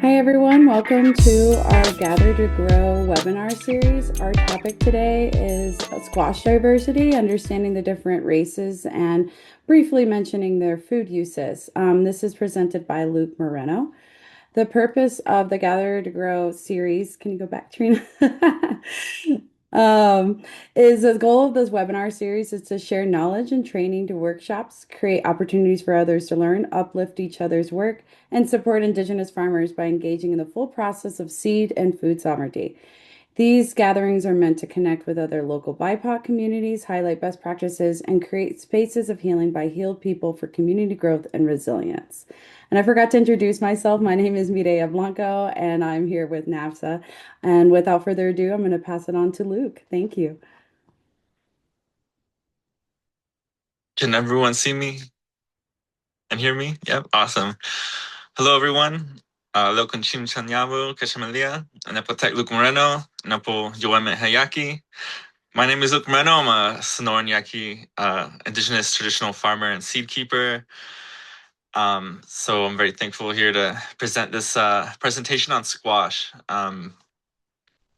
Hi, everyone. Welcome to our Gather to Grow webinar series. Our topic today is squash diversity, understanding the different races, and briefly mentioning their food uses. This is presented by Luke Moreno. The purpose of the Gather to Grow series, can you go back, Trina? Um, is the goal of this webinar series is to share knowledge and training to workshops, create opportunities for others to learn, uplift each other's work, and support Indigenous farmers by engaging in the full process of seed and food sovereignty. These gatherings are meant to connect with other local BIPOC communities, highlight best practices, and create spaces of healing by healed people for community growth and resilience. And I forgot to introduce myself. My name is Mireya Blanco, and I'm here with NAFSA. And without further ado, I'm going to pass it on to Luke. Thank you. Can everyone see me and hear me? Yep, awesome. Hello, everyone. Lokon Chim Chanyabu, Kashamalia, Anapotek Luke Moreno, Napo Yoeme Hayaki. My name is Luke Moreno. I'm a Sonoran Yaqui Indigenous traditional farmer and seed keeper. So I'm very thankful here to present this presentation on squash.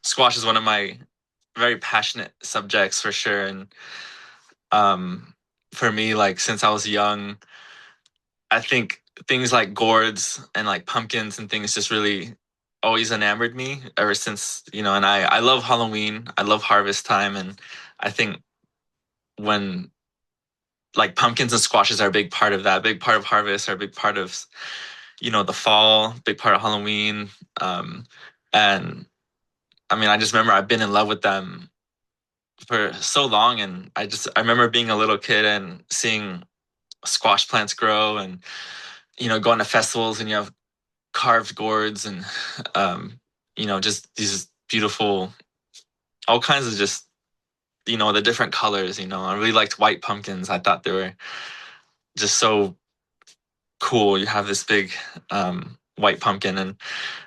Squash is one of my very passionate subjects for sure. And for me, like since I was young, I think things like gourds and like pumpkins and things just really always enamored me ever since, and I love Halloween. I love harvest time. And I think when like pumpkins and squashes are a big part of that, big part of harvest, are a big part of, the fall, big part of Halloween. And I mean, I just remember I've been in love with them for so long. And I remember being a little kid and seeing squash plants grow and, going to festivals and you have carved gourds and just these beautiful, all kinds of just the different colors. I really liked white pumpkins. I thought they were just so cool. You have this big white pumpkin, and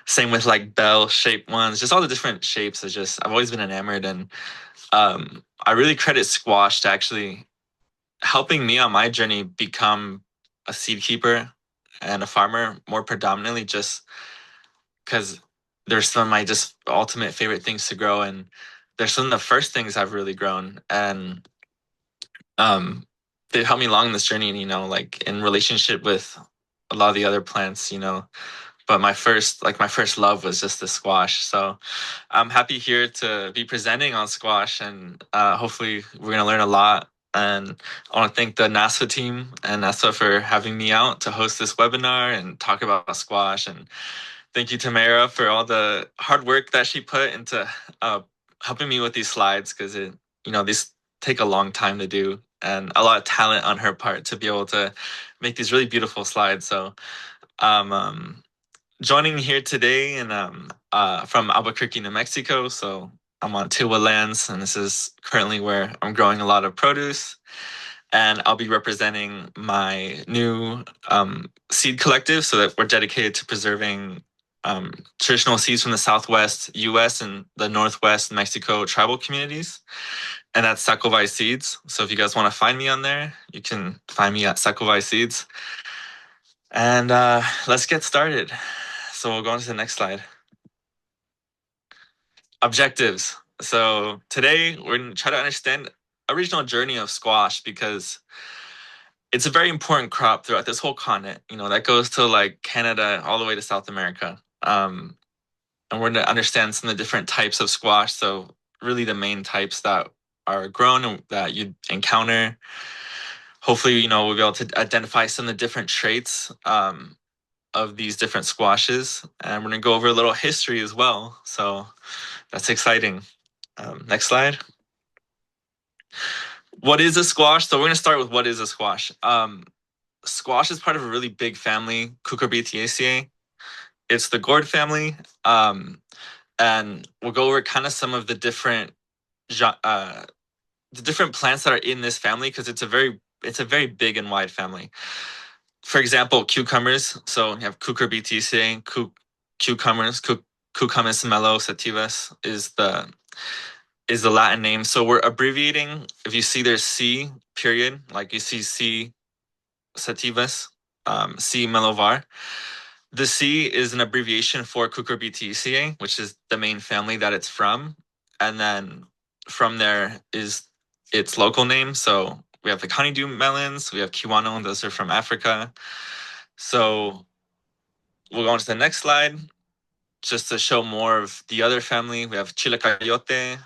same with like bell shaped ones, just all the different shapes. I've always been enamored. And I really credit squash to actually helping me on my journey become a seed keeper and a farmer more predominantly, just because they're some of my just ultimate favorite things to grow, and they're some of the first things I've really grown. And um they've helped me along this journey, like in relationship with a lot of the other plants. But my first love was just the squash. So I'm happy here to be presenting on squash, and hopefully we're going to learn a lot. And I want to thank the NASA team and NASA for having me out to host this webinar and talk about squash. And thank you, Tamara, for all the hard work that she put into helping me with these slides, because these take a long time to do and a lot of talent on her part to be able to make these really beautiful slides. So joining here today and from Albuquerque, New Mexico. So I'm on Tiwa lands, and this is currently where I'm growing a lot of produce. And I'll be representing my new seed collective, so that we're dedicated to preserving traditional seeds from the Southwest US and the Northwest Mexico tribal communities. And that's Sakovai Seeds. So if you guys want to find me on there, you can find me at Sakovai Seeds. And let's get started. So we'll go on to the next slide. Objectives. So today we're going to try to understand a regional journey of squash, because it's a very important crop throughout this whole continent. That goes to like Canada all the way to South America. And we're going to understand some of the different types of squash. So really the main types that are grown and that you encounter. Hopefully, we'll be able to identify some of the different traits of these different squashes. And we're going to go over a little history as well. So that's exciting. Next slide. What is a squash? So we're going to start with what is a squash. Squash is part of a really big family, Cucurbitaceae. It's the gourd family. And we'll go over kind of some of the different plants that are in this family, because it's a very big and wide family. For example, cucumbers. So you have Cucurbitaceae, cucumbers, Cucumis mello sativus is the Latin name. So we're abbreviating. If you see there's C period, like you see C sativus, C melovar. The C is an abbreviation for Cucurbitaceae, which is the main family that it's from. And then from there is its local name. So we have the honeydew melons, we have Kiwano, and those are from Africa. So we'll go on to the next slide just to show more of the other family. We have Chilacayote,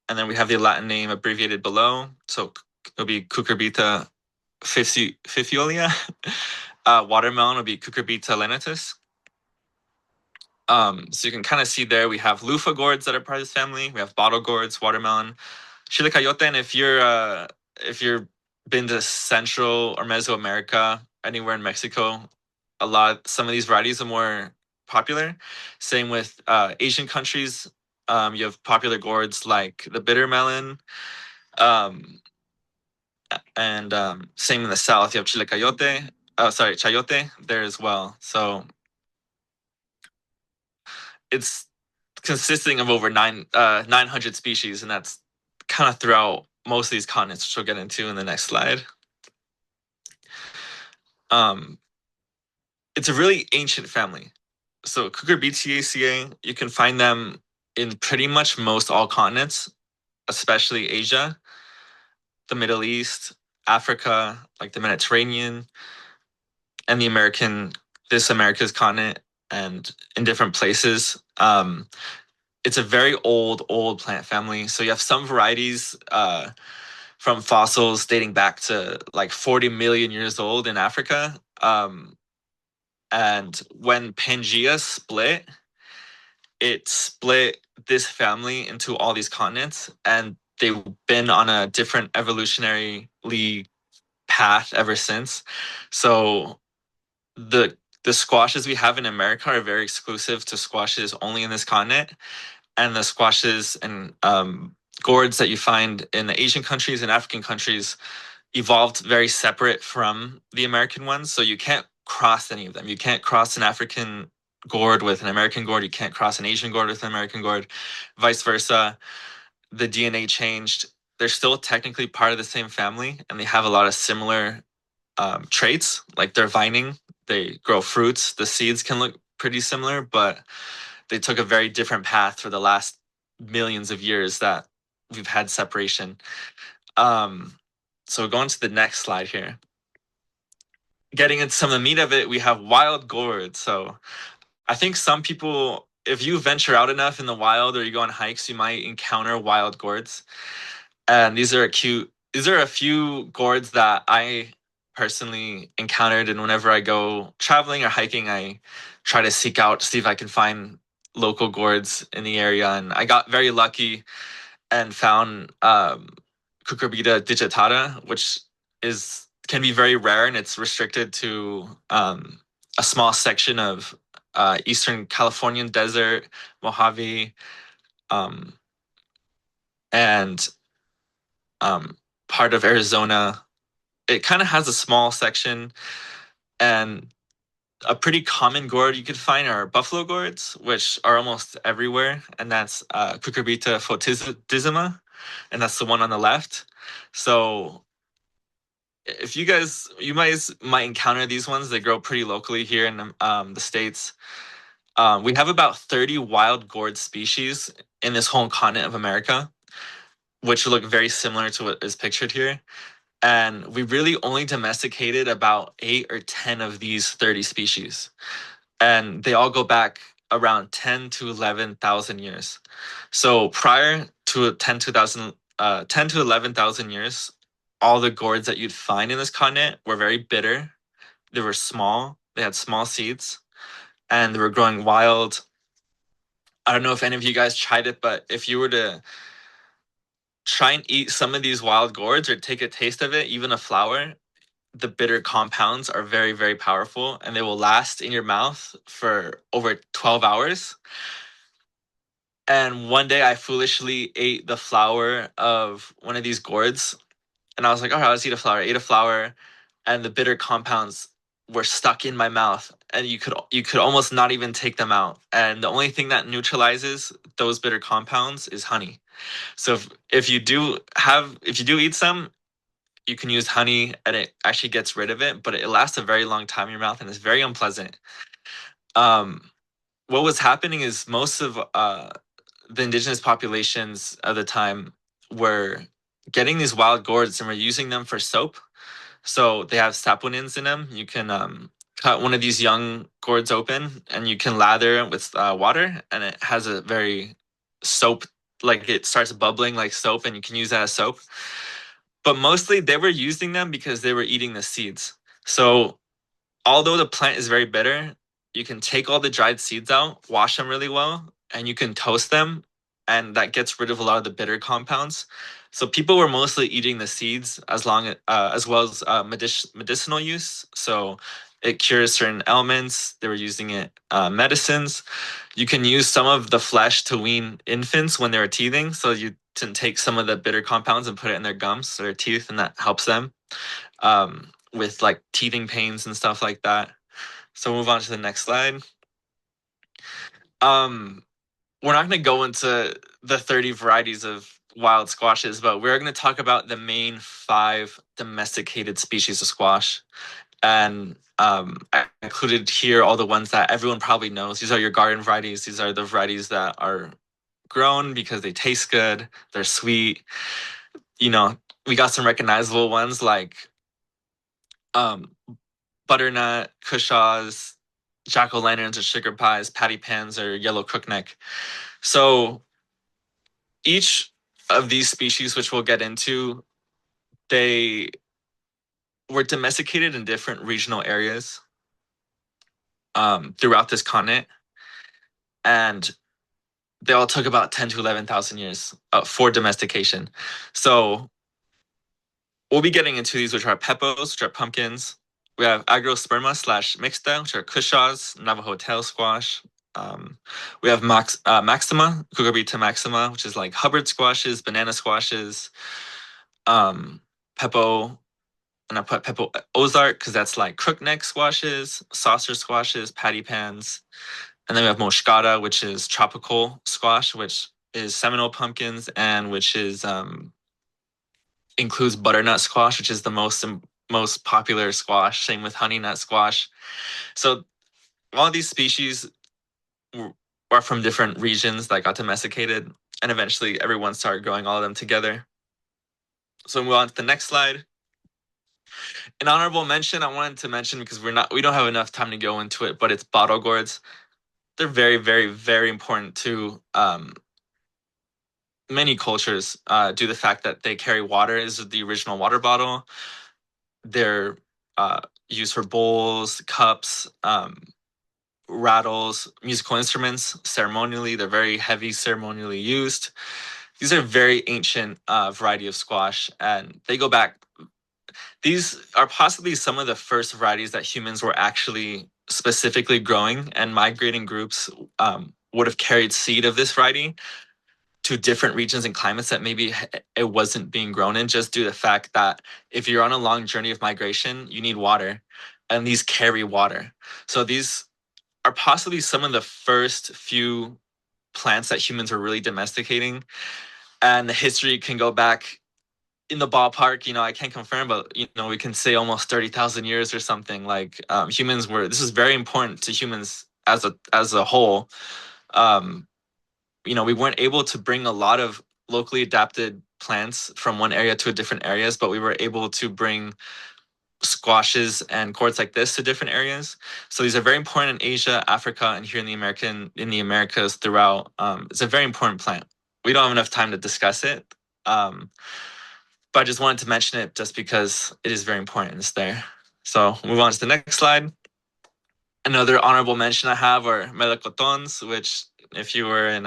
and then we have the Latin name abbreviated below. So it'll be Cucurbita fifiolia. Watermelon will be Cucurbita lenitis. So you can kind of see there we have loofah gourds that are part of this family. We have bottle gourds, watermelon, chilacayote. And if you're been to Central or Mesoamerica, anywhere in Mexico, some of these varieties are more popular. Same with Asian countries. You have popular gourds like the bitter melon. Um, and same in the South, you have chilacayote. Sorry, chayote there as well. So it's consisting of over 900 species, and that's kind of throughout most of these continents, which we'll get into in the next slide. Um, it's a really ancient family. So Cucurbitaceae, you can find them in pretty much most all continents, especially Asia, the Middle East, Africa, like the Mediterranean, and this America's continent, and in different places. It's a very old plant family. So you have some varieties from fossils dating back to like 40 million years old in Africa. And when Pangea split, it split this family into all these continents, and they've been on a different evolutionary path ever since. So the the squashes we have in America are very exclusive to squashes only in this continent, and the squashes and gourds that you find in the Asian countries and African countries evolved very separate from the American ones. So you can't cross any of them. You can't cross an African gourd with an American gourd. You can't cross an Asian gourd with an American gourd, vice versa. The DNA changed. They're still technically part of the same family, and they have a lot of similar traits, like they're vining. They grow fruits. The seeds can look pretty similar, but they took a very different path for the last millions of years that we've had separation. Um, so going to the next slide here. Getting into some of the meat of it, we have wild gourds. So I think some people, if you venture out enough in the wild or you go on hikes, you might encounter wild gourds. And these are a few gourds that I personally encountered. And whenever I go traveling or hiking, I try to seek out, see if I can find local gourds in the area. And I got very lucky and found Cucurbita digitata, which is can be very rare, and it's restricted to a small section of Eastern Californian desert, Mojave, um, and um, part of Arizona. It kind of has a small section, and a pretty common gourd you could find are buffalo gourds, which are almost everywhere, and that's Cucurbita photosissima, and that's the one on the left. So if you might encounter these ones. They grow pretty locally here in the States. We have about 30 wild gourd species in this whole continent of America, which look very similar to what is pictured here. And we really only domesticated about 8 or 10 of these 30 species. And they all go back around 10 to 11,000 years. So prior to 10 to 11,000 years, all the gourds that you'd find in this continent were very bitter. They were small. They had small seeds, and they were growing wild. I don't know if any of you guys tried it, but if you were to try and eat some of these wild gourds or take a taste of it, even a flower, the bitter compounds are very, very powerful, and they will last in your mouth for over 12 hours. And one day I foolishly ate the flower of one of these gourds, and I was like, all right, let's eat a flower. I ate a flower, and the bitter compounds were stuck in my mouth, and you could almost not even take them out. And the only thing that neutralizes those bitter compounds is honey. So if you do eat some, you can use honey, and it actually gets rid of it, but it lasts a very long time in your mouth, and it's very unpleasant. Um, what was happening is most of the indigenous populations of the time were getting these wild gourds and were using them for soap. So they have saponins in them. You can cut one of these young gourds open and you can lather it with water, and it has a very soap, like it starts bubbling like soap, and you can use that as soap. But mostly they were using them because they were eating the seeds. So although the plant is very bitter, you can take all the dried seeds out, wash them really well, and you can toast them, and that gets rid of a lot of the bitter compounds. So people were mostly eating the seeds as well as medicinal use. So it cures certain ailments. They were using it medicines. You can use some of the flesh to wean infants when they were teething. So you can take some of the bitter compounds and put it in their gums or their teeth, and that helps them with like teething pains and stuff like that. So move on to the next slide. Um, we're not going to go into the 30 varieties of wild squashes, but we're going to talk about the main five domesticated species of squash. And I included here all the ones that everyone probably knows. These are your garden varieties. These are the varieties that are grown because they taste good, they're sweet. You know, we got some recognizable ones like um, butternut, cushaws, jack-o'-lanterns or sugar pies, patty pans or yellow crookneck. So each of these species, which we'll get into, they were domesticated in different regional areas throughout this continent, and they all took about 10 to 11,000 years for domestication. So we'll be getting into these, which are pepos, which are pumpkins. We have agrosperma slash mixta, which are cushaws, Navajo tail squash. Um, we have maxima, cucurbita maxima, which is like Hubbard squashes, banana squashes, pepo, and I put pepo ozark because that's like crookneck squashes, saucer squashes, patty pans. And then we have moscata, which is tropical squash, which is Seminole pumpkins, and which is includes butternut squash, which is the most popular squash. Same with honey nut squash. So all these species are from different regions that got domesticated, and eventually everyone started growing all of them together. So we move on to the next slide. An honorable mention I wanted to mention because we don't have enough time to go into it, but it's bottle gourds. They're very, very, very important to many cultures due to the fact that they carry water as the original water bottle. They're used for bowls, cups, rattles, musical instruments ceremonially. They're very heavy ceremonially used. These are very ancient variety of squash, and they go back. These are possibly some of the first varieties that humans were actually specifically growing, and migrating groups would have carried seed of this variety to different regions and climates that maybe it wasn't being grown in, just due to the fact that if you're on a long journey of migration, you need water, and these carry water. So these are possibly some of the first few plants that humans were really domesticating. And the history can go back in the ballpark, I can't confirm, but we can say almost 30,000 years or something. Like humans were, this is very important to humans as a whole. Um, we weren't able to bring a lot of locally adapted plants from one area to a different areas, but we were able to bring squashes and gourds like this to different areas. So these are very important in Asia, Africa, and here in the Americas throughout. It's a very important plant. We don't have enough time to discuss it, but I just wanted to mention it just because it is very important. It's there. So move on to the next slide. Another honorable mention I have are melocotons, which if you were in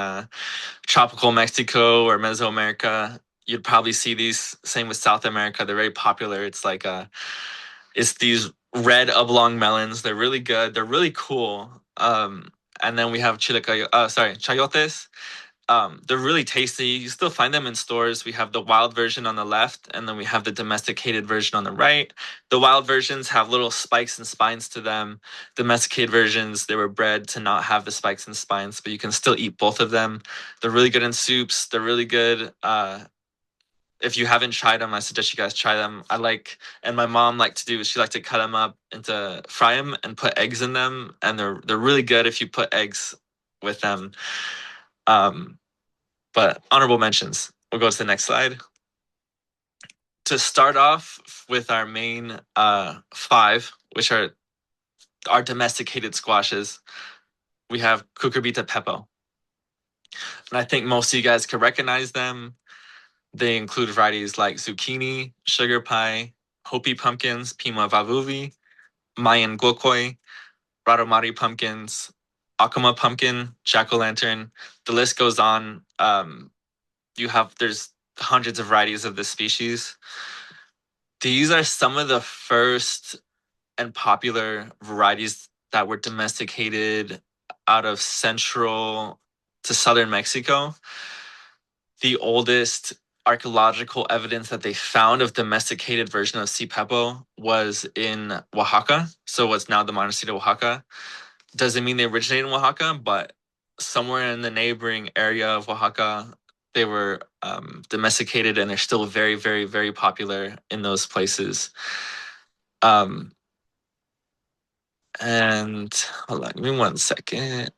tropical Mexico or Mesoamerica, you'd probably see these. Same with South America. They're very popular. It's these red oblong melons. They're really good. They're really cool. And then we have chayotes. They're really tasty. You still find them in stores. We have the wild version on the left, and then we have the domesticated version on the right. The wild versions have little spikes and spines to them. Domesticated versions, they were bred to not have the spikes and spines, but you can still eat both of them. They're really good in soups. They're really good If you haven't tried them, I suggest you guys try them. And my mom liked to do, she liked to cut them up into, fry them and put eggs in them. And they're really good if you put eggs with them. Um, but honorable mentions. We'll go to the next slide. To start off with our main five, which are our domesticated squashes, we have cucurbita pepo. And I think most of you guys can recognize them. They include varieties like zucchini, sugar pie, Hopi pumpkins, Pima vavuvi, Mayan gokoi, Radomari pumpkins, Akama pumpkin, jack-o'-lantern. The list goes on. There's hundreds of varieties of this species. These are some of the first and popular varieties that were domesticated out of central to southern Mexico. The oldest archaeological evidence that they found of domesticated version of sea pepo was in Oaxaca. So what's now the modern state of Oaxaca. Doesn't mean they originated in Oaxaca, but somewhere in the neighboring area of Oaxaca, they were domesticated, and they're still very, very, very popular in those places. And hold on, give me 1 second.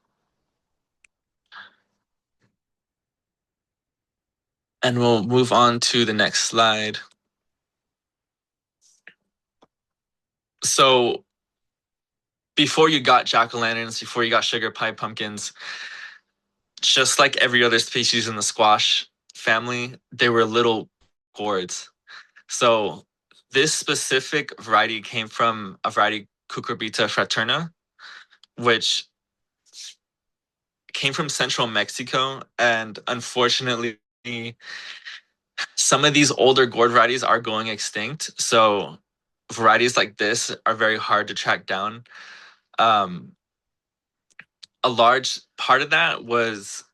And we'll move on to the next slide. So before you got jack-o'-lanterns, before you got sugar pie pumpkins, just like every other species in the squash family, they were little gourds. So this specific variety came from a variety Cucurbita fraterna, which came from central Mexico. And unfortunately, some of these older gourd varieties are going extinct. So varieties like this are very hard to track down. A large part of that was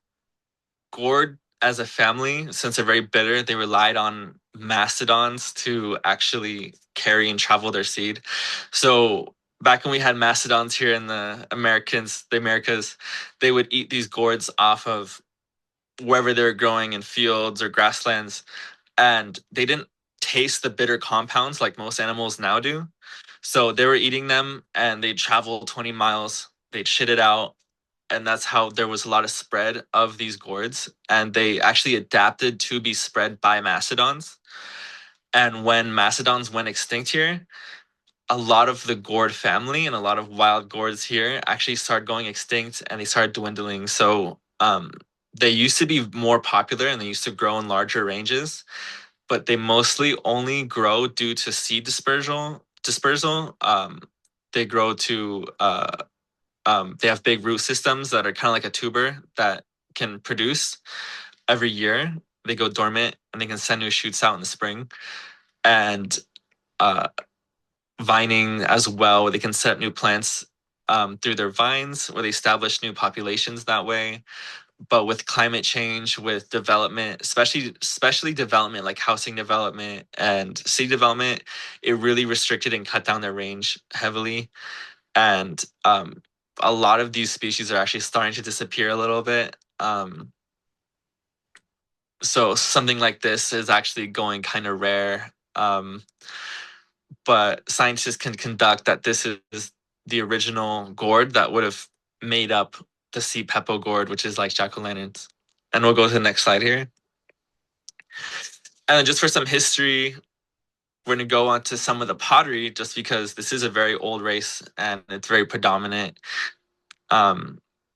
gourd as a family, since they're very bitter, they relied on mastodons to actually carry and travel their seed. So back when we had mastodons here in the Americas, they would eat these gourds off of wherever they're growing in fields or grasslands, and they didn't taste the bitter compounds like most animals now do. So they were eating them, and they'd travel 20 miles, they'd shit it out, and that's how there was a lot of spread of these gourds, and they actually adapted to be spread by mastodons. And when mastodons went extinct here, a lot of the gourd family and a lot of wild gourds here actually started going extinct, and they started dwindling. So they used to be more popular, and they used to grow in larger ranges, but they mostly only grow due to seed dispersal. They grow to they have big root systems that are kind of like a tuber that can produce every year. They go dormant, and they can send new shoots out in the spring. And uh, vining as well, they can set up new plants through their vines, where they establish new populations that way. But with climate change, with development, especially development like housing development and city development, it really restricted and cut down their range heavily. And a lot of these species are actually starting to disappear a little bit. So something like this is actually going kind of rare. But scientists can conduct that this is the original gourd that would have made up the sea pepo gourd, which is like jack-o'-lanterns. And we'll go to the next slide here. And just for some history, we're going to go on to some of the pottery, just because this is a very old race and it's very predominant.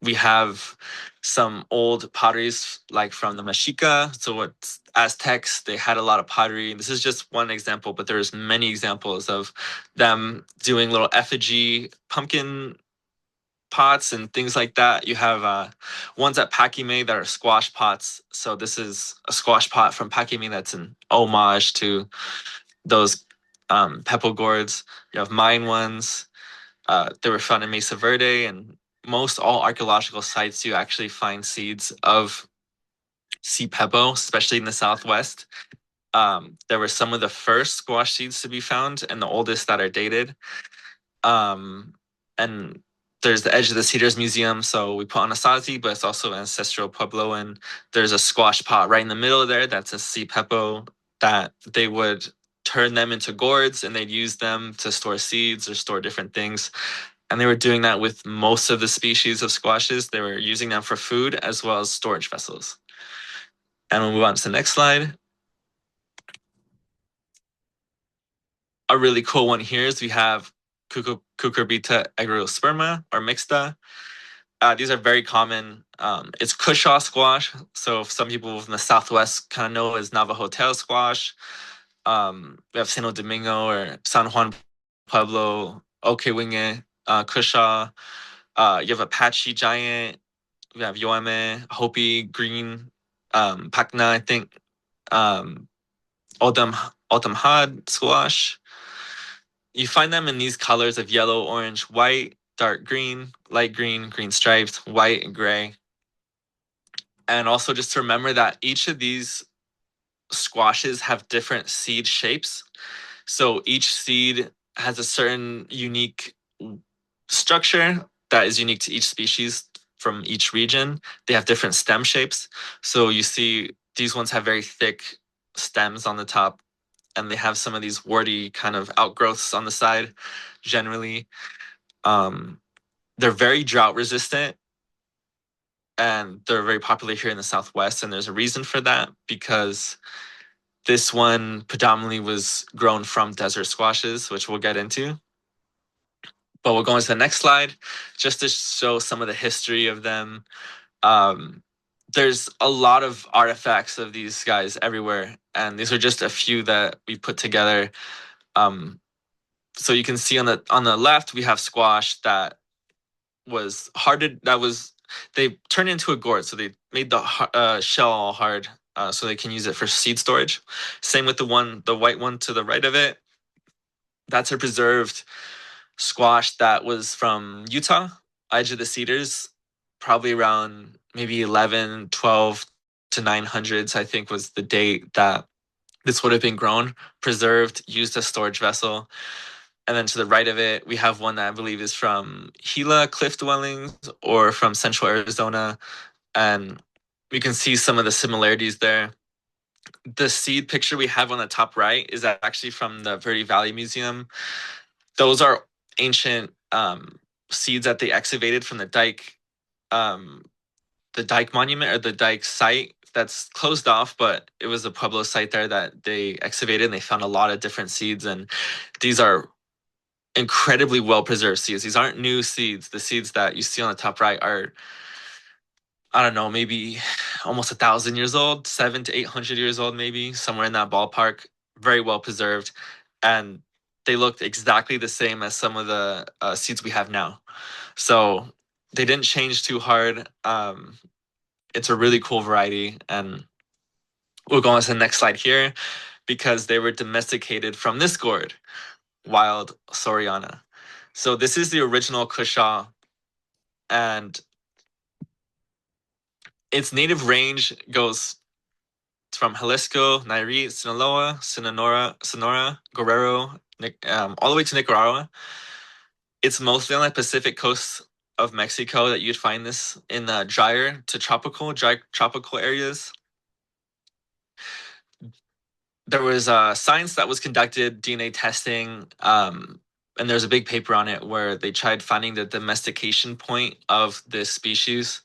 We have some old potteries like from the Mexica. So what's Aztecs, they had a lot of pottery. This is just one example, but there's many examples of them doing little effigy pumpkin pots and things like that. You have ones at Pakime that are squash pots. So this is a squash pot from Pakime that's an homage to those pepo gourds. You have Mayan ones. They were found in Mesa Verde, and most all archaeological sites you actually find seeds of sea pepo, especially in the Southwest. There were some of the first squash seeds to be found and the oldest that are dated. And there's the Edge of the Cedars Museum, so we put Anasazi, but it's also ancestral Puebloan. There's a squash pot right in the middle there that's a sea pepo that they would turn them into gourds and they'd use them to store seeds or store different things. And they were doing that with most of the species of squashes. They were using them for food as well as storage vessels. And we'll move on to the next slide. A really cool one here is we have Cucurbita agrosperma or mixta. These are very common. It's cushaw squash. So some people from the Southwest kind of know as Navajo tail squash. We have Santo Domingo or San Juan Pueblo, Okewinge, cushaw. You have Apache giant. We have Yoeme, Hopi green, Pakna, I think, um, Autumn Had squash. You find them in these colors of yellow, orange, white, dark green, light green, green striped, white, and gray. And also just to remember that each of these squashes have different seed shapes. So each seed has a certain unique structure that is unique to each species from each region. They have different stem shapes. So you see these ones have very thick stems on the top, and they have some of these warty kind of outgrowths on the side generally. Um, they're very drought resistant and they're very popular here in the Southwest. And there's a reason for that because this one predominantly was grown from desert squashes, which we'll get into. But we'll go on to the next slide just to show some of the history of them. Um, there's a lot of artifacts of these guys everywhere, and these are just a few that we put together. So you can see on the left we have squash that was harded. They turned into a gourd, so they made the shell all hard, so they can use it for seed storage. Same with the white one to the right of it. That's a preserved squash that was from Utah, Edge of the Cedars, probably around maybe 11, 12 to 900s, I think was the date that this would have been grown, preserved, used as storage vessel. And then to the right of it, we have one that I believe is from Gila cliff dwellings or from central Arizona. And we can see some of the similarities there. The seed picture we have on the top right is actually from the Verde Valley Museum. Those are ancient seeds that they excavated from the dike monument or the dike site that's closed off, but it was a Pueblo site there that they excavated and they found a lot of different seeds. And these are incredibly well preserved seeds. These aren't new seeds. The seeds that you see on the top right are, I don't know, maybe almost 1,000 years old, 700 to 800 years old, maybe somewhere in that ballpark. Very well preserved, and they looked exactly the same as some of the seeds we have now. So they didn't change too hard. It's a really cool variety, and we'll go on to the next slide here because they were domesticated from this gourd, wild Soriana. So this is the original Cushaw, and its native range goes from Jalisco, Nayarit, Sinaloa, Sonora, Guerrero, all the way to Nicaragua. It's mostly on the Pacific coast of Mexico that you'd find this in the dry tropical areas. There was science that was conducted, DNA testing, and there's a big paper on it where they tried finding the domestication point of this species,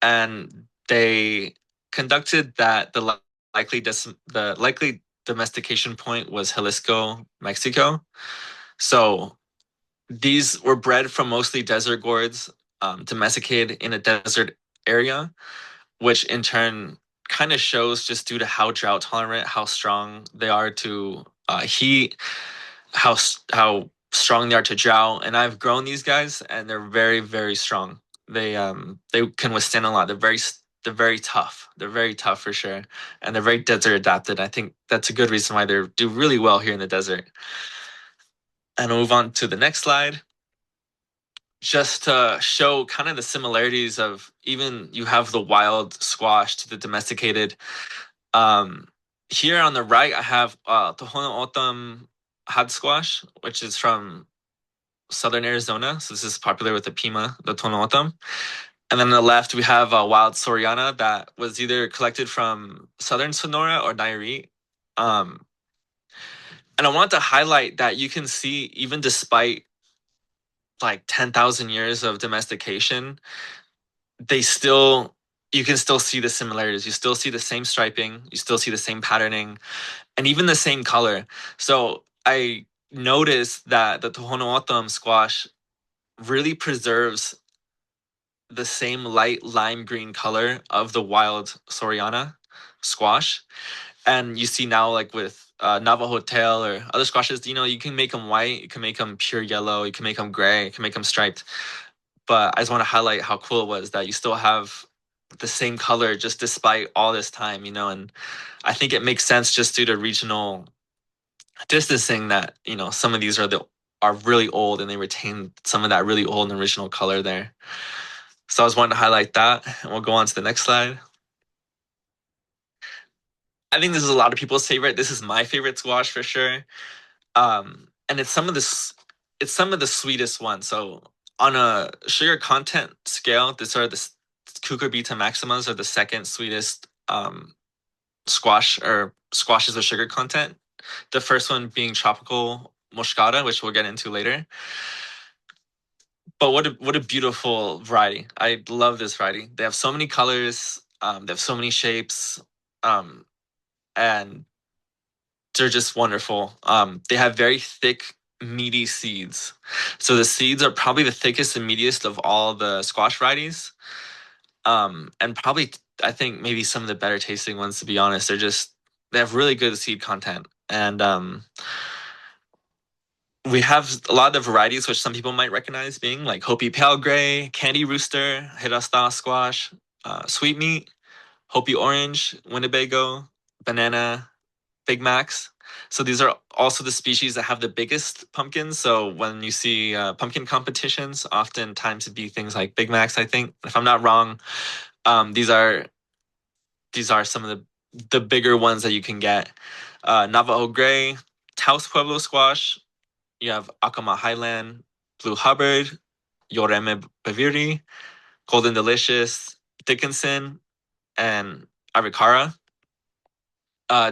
and they conducted that the likely domestication point was Jalisco, Mexico. So these were bred from mostly desert gourds, domesticated in a desert area, which in turn kind of shows just due to how drought tolerant, how strong they are to heat, how strong they are to drought. And I've grown these guys, and they're very very strong. They can withstand a lot. They're very tough. They're very tough for sure, and they're very desert adapted. I think that's a good reason why they do really well here in the desert. And I'll move on to the next slide just to show kind of the similarities of even you have the wild squash to the domesticated. Um, Here on the right, I have Tohono O'odham had squash, which is from southern Arizona. So this is popular with the Pima, the Tohono O'odham. And then on the left, we have wild Soriana that was either collected from southern Sonora or Nayarit. Um, and I want to highlight that you can see, even despite like 10,000 years of domestication, they still, you can still see the similarities. You still see the same striping, you still see the same patterning, and even the same color. So I noticed that the Tohono squash really preserves the same light lime green color of the wild Soriana squash. And you see now, like with Navajo tail or other squashes, you can make them white, you can make them pure yellow, you can make them gray, you can make them striped. But I just want to highlight how cool it was that you still have the same color just despite all this time. And I think it makes sense just due to regional distancing that, some of these are really old and they retain some of that really old and original color there. So I was wanting to highlight that, and we'll go on to the next slide. I think this is a lot of people's favorite. This is my favorite squash for sure. And it's some of the sweetest ones. So on a sugar content scale, this are the cucurbita maximas are the second sweetest squashes with sugar content. The first one being tropical moscata, which we'll get into later. But what a beautiful variety. I love this variety. They have so many colors, they have so many shapes, um, and they're just wonderful. They have very thick, meaty seeds. So the seeds are probably the thickest and meatiest of all the squash varieties. And probably I think maybe some of the better tasting ones, to be honest. They have really good seed content. And we have a lot of varieties which some people might recognize being like Hopi Pale Gray, Candy Rooster, Hirasta Squash, Sweet Meat, Hopi Orange, Winnebago, Banana, Big Macs. So these are also the species that have the biggest pumpkins. So when you see pumpkin competitions, oftentimes it'd be things like Big Macs, I think. If I'm not wrong, um, these are these are some of the bigger ones that you can get. Navajo Gray, Taos Pueblo Squash. You have Acoma Highland, Blue Hubbard, Yoreme Baviri, Golden Delicious, Dickinson, and Avicara.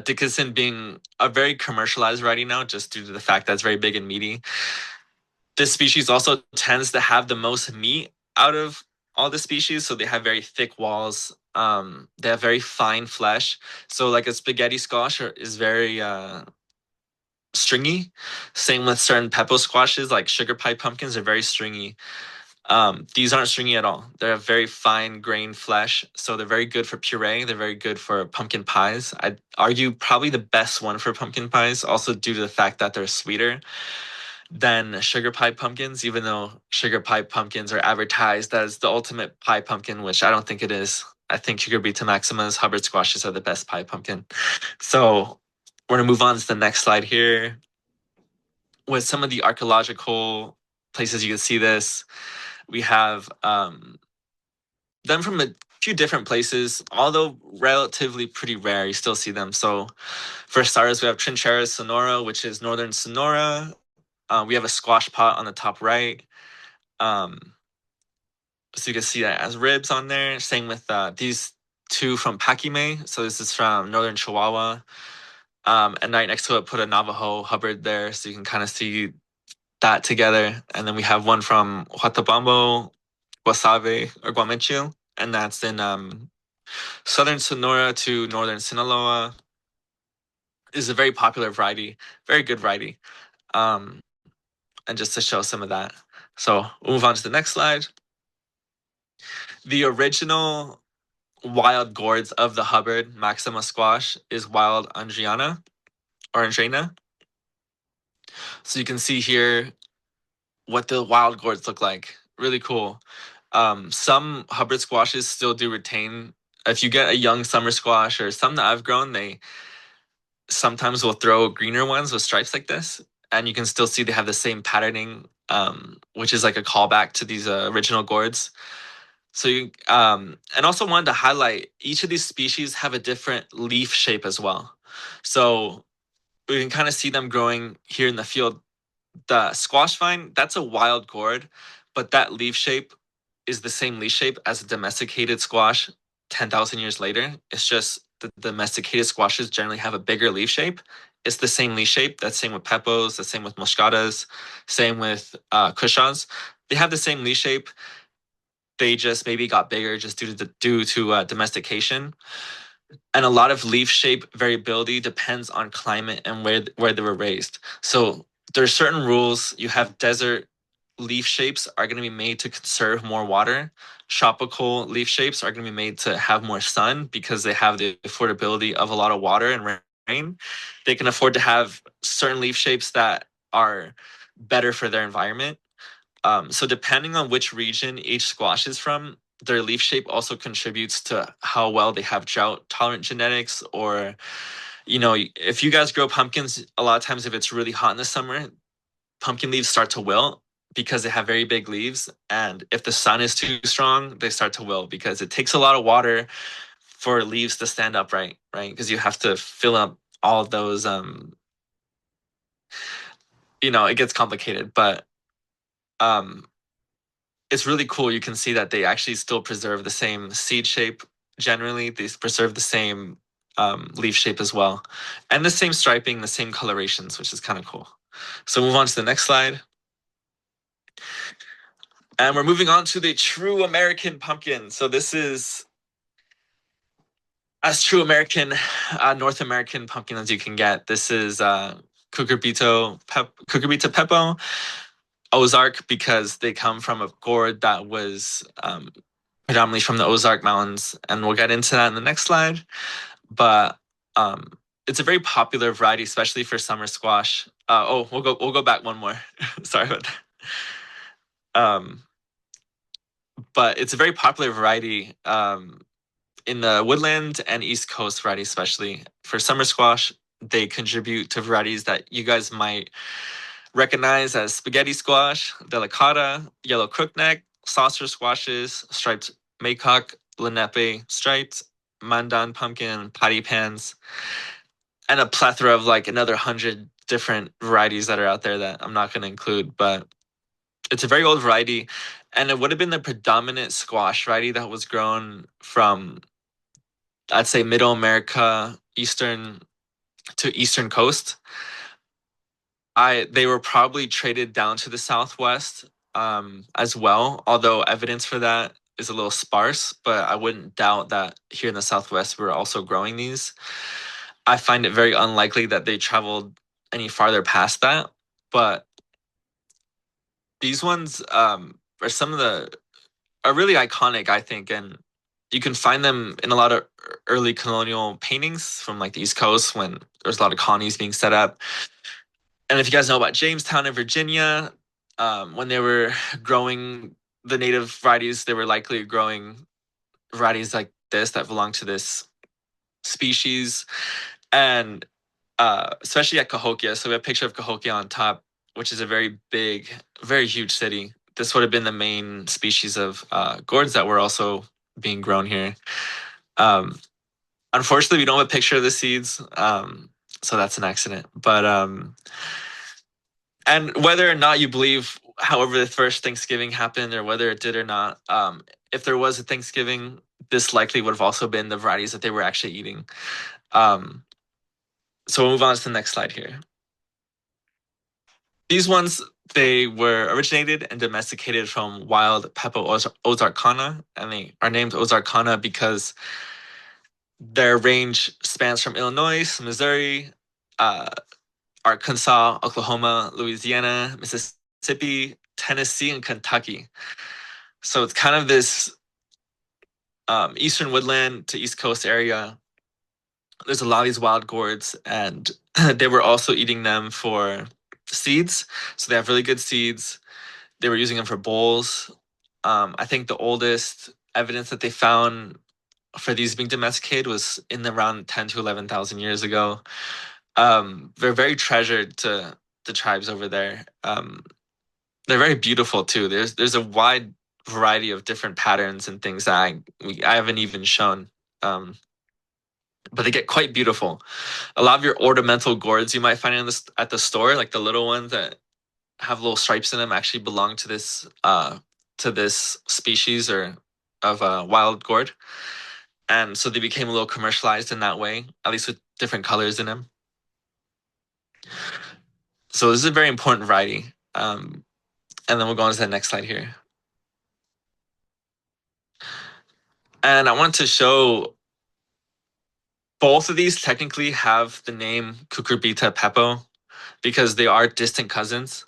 Dickinson being a very commercialized variety now, just due to the fact that it's very big and meaty. This species also tends to have the most meat out of all the species, so they have very thick walls. They have very fine flesh. So like a spaghetti squash is very stringy. Same with certain peppo squashes, like sugar pie pumpkins are very stringy. These aren't stringy at all. They're a very fine grained flesh, so they're very good for puree. They're very good for pumpkin pies. I'd argue probably the best one for pumpkin pies, also due to the fact that they're sweeter than sugar pie pumpkins, even though sugar pie pumpkins are advertised as the ultimate pie pumpkin, which I don't think it is. I think cucurbita maximas, Hubbard squashes are the best pie pumpkin. So we're gonna move on to the next slide here with some of the archaeological places you can see this. We have them from a few different places, although relatively pretty rare. You still see them. So, for starters, we have Trincheras Sonora, which is northern Sonora. We have a squash pot on the top right. Um, so you can see that as ribs on there. Same with these two from Pakime. So this is from northern Chihuahua. And right next to it, put a Navajo Hubbard there, so you can kind of see that together. And then we have one from Huatabambo, Guasave, or Guamechil, and that's in southern Sonora to northern Sinaloa. Is a very popular variety, very good variety. Um, and just to show some of that. So we'll move on to the next slide. The original wild gourds of the Hubbard Maxima squash is wild Andriana or Andrena. So you can see here what the wild gourds look like. Really cool. Some Hubbard squashes still do retain. If you get a young summer squash or some that I've grown, they sometimes will throw greener ones with stripes like this, and you can still see they have the same patterning, which is like a callback to these original gourds. So and also wanted to highlight each of these species have a different leaf shape as well. So we can kind of see them growing here in the field. The squash vine, that's a wild gourd, but that leaf shape is the same leaf shape as a domesticated squash 10,000 years later. It's just the domesticated squashes generally have a bigger leaf shape. It's the same leaf shape. That's same with pepos. That's same with moscatas. Same with kushas. They have the same leaf shape. They just maybe got bigger just due to domestication. And a lot of leaf shape variability depends on climate and where they were raised. So there's certain rules. You have desert leaf shapes are going to be made to conserve more water. Tropical leaf shapes are going to be made to have more sun because they have the affordability of a lot of water and rain. They can afford to have certain leaf shapes that are better for their environment. So depending on which region each squash is from, their leaf shape also contributes to how well they have drought tolerant genetics. Or, if you guys grow pumpkins, a lot of times if it's really hot in the summer, pumpkin leaves start to wilt because they have very big leaves. And if the sun is too strong, they start to wilt because it takes a lot of water for leaves to stand upright, right? Because you have to fill up all of those, it gets complicated, but um, it's really cool. You can see that they actually still preserve the same seed shape. Generally, they preserve the same leaf shape as well, and the same striping, the same colorations, which is kind of cool. So move on to the next slide. And we're moving on to the true American pumpkin. So this is as true American, North American pumpkin as you can get. This is Cucurbita pepo, Ozark, because they come from a gourd that was predominantly from the Ozark Mountains, and we'll get into that in the next slide. But it's a very popular variety, especially for summer squash. We'll go back one more. Sorry about that. But it's a very popular variety in the woodland and East Coast variety, especially for summer squash. They contribute to varieties that you guys might recognize as spaghetti squash, delicata, yellow crookneck, saucer squashes, striped maycock, lenape, striped, mandan pumpkin, patty pans, and a plethora of like another 100 different varieties that are out there that I'm not going to include. But it's a very old variety, and it would have been the predominant squash variety that was grown from, I'd say, Middle America, eastern to eastern coast. They were probably traded down to the Southwest as well, although evidence for that is a little sparse, but I wouldn't doubt that here in the Southwest we're also growing these. I find it very unlikely that they traveled any farther past that, but these ones are some of the are really iconic, I think, and you can find them in a lot of early colonial paintings from like the East Coast when there's a lot of colonies being set up. And if you guys know about Jamestown in Virginia, when they were growing the native varieties, they were likely growing varieties like this that belong to this species. And especially at Cahokia. So we have a picture of Cahokia on top, which is a very big, very huge city. This would have been the main species of gourds that were also being grown here. Um, Unfortunately, we don't have a picture of the seeds, so that's an accident. But and whether or not you believe, however, the first Thanksgiving happened, or whether it did or not, if there was a Thanksgiving, this likely would have also been the varieties that they were actually eating. Um, so we'll move on to the next slide here. These ones, they were originated and domesticated from wild Pepo ozarkana, and they are named ozarkana because their range spans from Illinois, Missouri, uh, Arkansas, Oklahoma, Louisiana, Mississippi, Tennessee, and Kentucky. So it's kind of this eastern woodland to East Coast area. There's a lot of these wild gourds, and they were also eating them for seeds. So they have really good seeds. They were using them for bowls. I think the oldest evidence that they found for these being domesticated was in around 10 to 11,000 years ago. They're very treasured to the tribes over there. They're very beautiful too. There's a wide variety of different patterns and things that I haven't even shown. But they get quite beautiful. A lot of your ornamental gourds you might find at the store, like the little ones that have little stripes in them, actually belong to this species or of wild gourd. And so they became a little commercialized in that way, at least with different colors in them. So this is a very important variety. And then we'll go on to the next slide here. And I want to show both of these technically have the name Cucurbita pepo because they are distant cousins.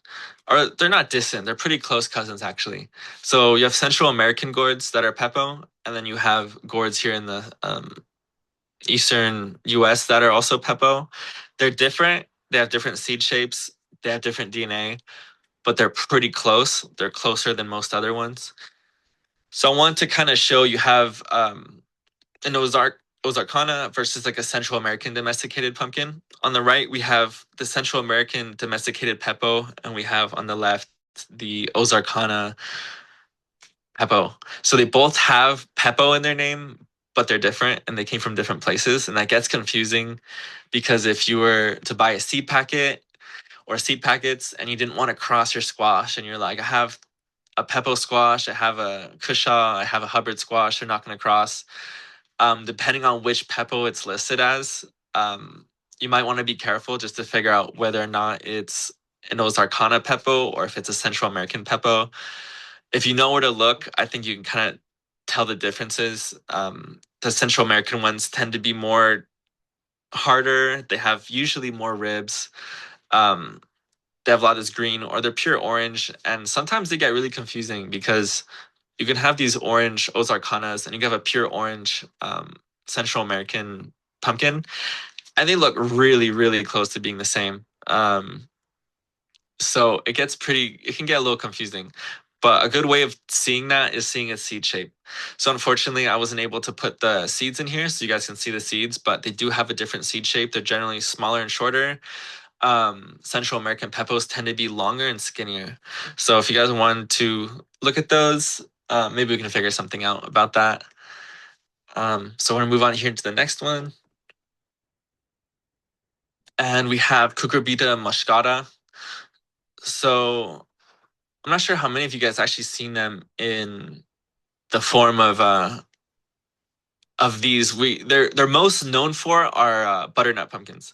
Or they're not distant, they're pretty close cousins actually. So you have Central American gourds that are pepo, and then you have gourds here in the eastern US that are also pepo. They're different, they have different seed shapes, they have different DNA, but they're pretty close. They're closer than most other ones. So I want to kind of show you have an Ozarkana versus like a Central American domesticated pumpkin. On the right, we have the Central American domesticated pepo, and we have on the left the Ozarkana pepo. So they both have pepo in their name, but they're different and they came from different places. And that gets confusing because if you were to buy a seed packet or seed packets and you didn't want to cross your squash and you're like, I have a pepo squash, I have a cushaw, I have a Hubbard squash, they're not going to cross. Depending on which pepo it's listed as, you might want to be careful just to figure out whether or not it's an Ozarkana pepo or if it's a Central American pepo. If you know where to look, I think you can kind of tell the differences. The Central American ones tend to be more harder. They have usually more ribs. Um, they have a lot of this green or they're pure orange. And sometimes they get really confusing because you can have these orange Ozarkanas and you can have a pure orange Central American pumpkin. And they look really, really close to being the same. So it can get a little confusing. But a good way of seeing that is seeing its seed shape. So unfortunately, I wasn't able to put the seeds in here so you guys can see the seeds, but they do have a different seed shape. They're generally smaller and shorter. Central American pepos tend to be longer and skinnier. So if you guys want to look at those, maybe we can figure something out about that. So we're gonna move on here to the next one. And we have Cucurbita muscata. So I'm not sure how many of you guys actually seen them in the form of these. They're most known for are butternut pumpkins,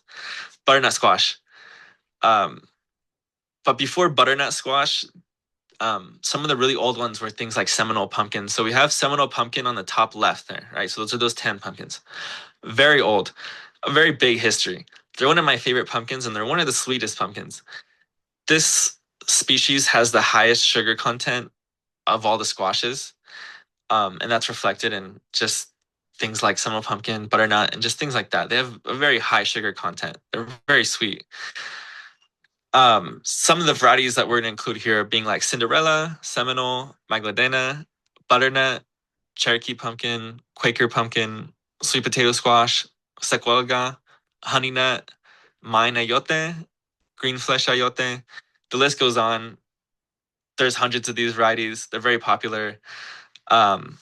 butternut squash. Um, but before butternut squash, some of the really old ones were things like Seminole pumpkin. So we have Seminole pumpkin on the top left there, right? So those are those tan pumpkins. Very old, a very big history. They're one of my favorite pumpkins, and they're one of the sweetest pumpkins. This species has the highest sugar content of all the squashes. And that's reflected in just things like Seminole pumpkin, butternut, and just things like that. They have a very high sugar content. They're very sweet. Some of the varieties that we're going to include here being like Cinderella, Seminole, Magdalena, butternut, Cherokee pumpkin, Quaker pumpkin, sweet potato squash, sequoia, honey nut, mine ayote, green flesh ayote. The list goes on. There's hundreds of these varieties. They're very popular. Um,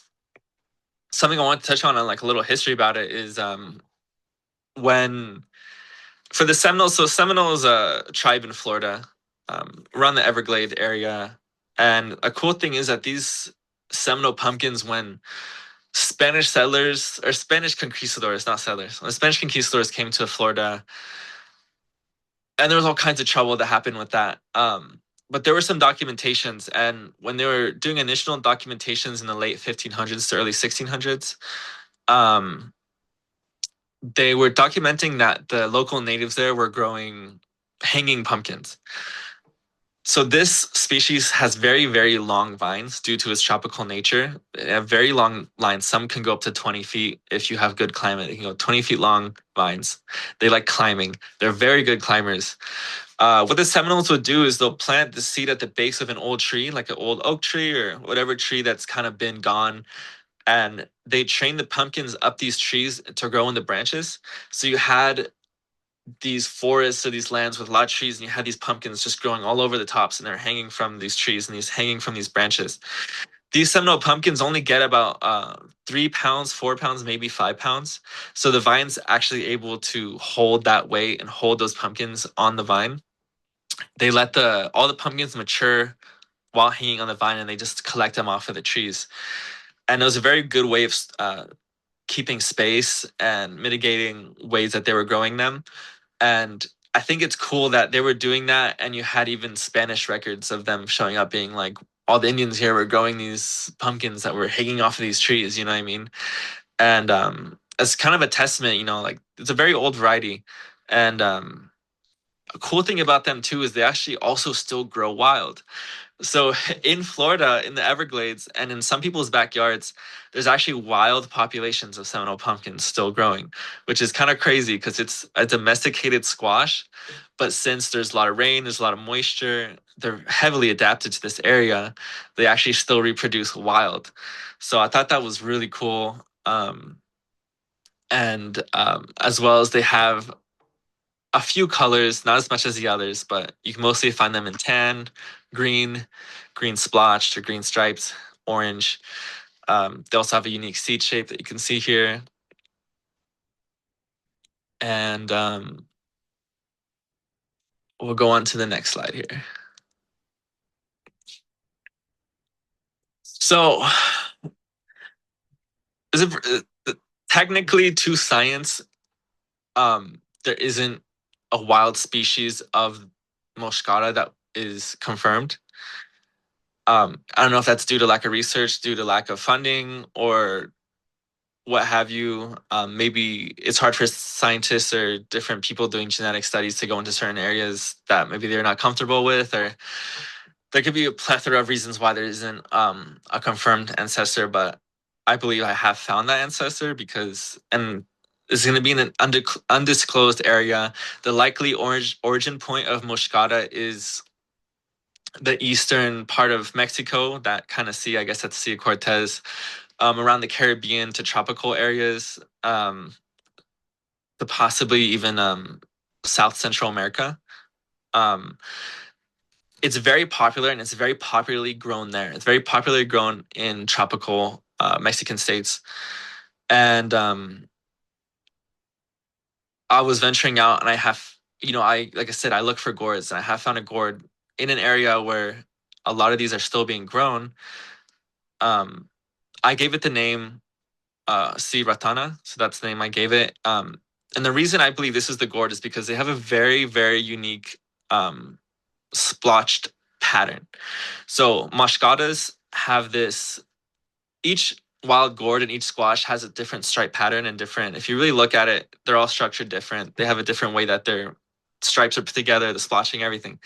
Something I want to touch on like a little history about it is when for the Seminoles. So Seminole is a tribe in Florida, around the Everglades area, and a cool thing is that these Seminole pumpkins, when Spanish settlers or Spanish conquistadors, not settlers, when the Spanish conquistadors came to Florida, and there was all kinds of trouble that happened with that. But there were some documentations, and when they were doing initial documentations in the late 1500s to early 1600s, um, they were documenting that the local natives there were growing hanging pumpkins. So this species has very, very long vines due to its tropical nature. They have very long lines. Some can go up to 20 feet if you have good climate. They can go 20 feet long vines. They like climbing. They're very good climbers. What the Seminoles would do is they'll plant the seed at the base of an old tree, like an old oak tree or whatever tree that's kind of been gone, and they trained the pumpkins up these trees to grow in the branches. So you had these forests or these lands with a lot of trees, and you had these pumpkins just growing all over the tops, and they're hanging from these trees and these hanging from these branches. These Seminole pumpkins only get about 3 pounds, 4 pounds, maybe 5 pounds. So the vine's actually able to hold that weight and hold those pumpkins on the vine. They let the all the pumpkins mature while hanging on the vine, and they just collect them off of the trees. And it was a very good way of keeping space and mitigating ways that they were growing them. And I think it's cool that they were doing that, and you had even Spanish records of them showing up being like, all the Indians here were growing these pumpkins that were hanging off of these trees, you know what I mean? And it's kind of a testament, like it's a very old variety. And a cool thing about them too is they actually also still grow wild. So in Florida, in the Everglades, and in some people's backyards, there's actually wild populations of Seminole pumpkins still growing, which is kind of crazy because it's a domesticated squash. But since there's a lot of rain, there's a lot of moisture, they're heavily adapted to this area. They actually still reproduce wild. So I thought that was really cool. And as well as they have a few colors, not as much as the others, but you can mostly find them in tan, green, green splotched or green striped, orange. They also have a unique seed shape that you can see here. And we'll go on to the next slide here. So, is it technically to science? There isn't a wild species of Moscata that is confirmed. I don't know if that's due to lack of research, due to lack of funding, or what have you. Maybe it's hard for scientists or different people doing genetic studies to go into certain areas that maybe they're not comfortable with, or there could be a plethora of reasons why there isn't a confirmed ancestor. But I believe I have found that ancestor because, and it's going to be in an undisclosed area. The likely origin point of Moscata is the eastern part of Mexico, that kind of sea, I guess that's Sea of Cortez, around the Caribbean to tropical areas, to possibly even South Central America. Um, it's very popular and it's very popularly grown there. It's very popularly grown in tropical Mexican states. And I was venturing out and I have, like I said, I look for gourds and I have found a gourd in an area where a lot of these are still being grown. Um, I gave it the name C. ratana, so that's the name I gave it. And the reason I believe this is the gourd is because they have a very, very unique splotched pattern. So mashkadas have this, each wild gourd and each squash has a different stripe pattern and different, if you really look at it, they're all structured different. They have a different way that their stripes are put together, the splotching, everything.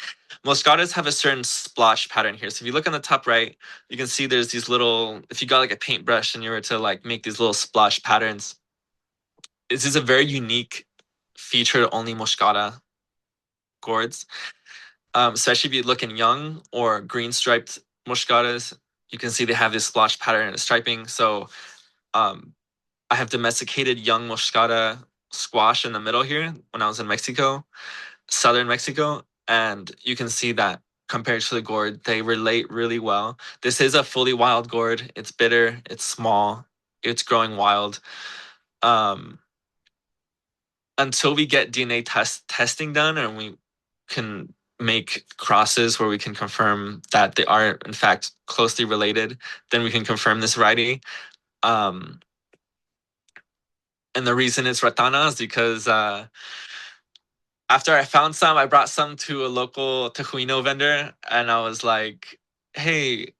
Moscatas have a certain splotch pattern here. So if you look on the top right, you can see there's these little, if you got like a paintbrush and you were to like make these little splotch patterns, this is a very unique feature to only Moscata gourds. Especially if you look in young or green striped Moscatas, you can see they have this splotch pattern and striping. So um, I have domesticated young Moscata squash in the middle here when I was in Mexico, southern Mexico, and you can see that compared to the gourd, they relate really well. This is a fully wild gourd. It's bitter, it's small, it's growing wild. Um, until we get DNA testing done and we can make crosses where we can confirm that they are in fact closely related, then we can confirm this variety. Um, and the reason it's ratana is because after I found some, I brought some to a local Tejuino vendor, and I was like, "Hey,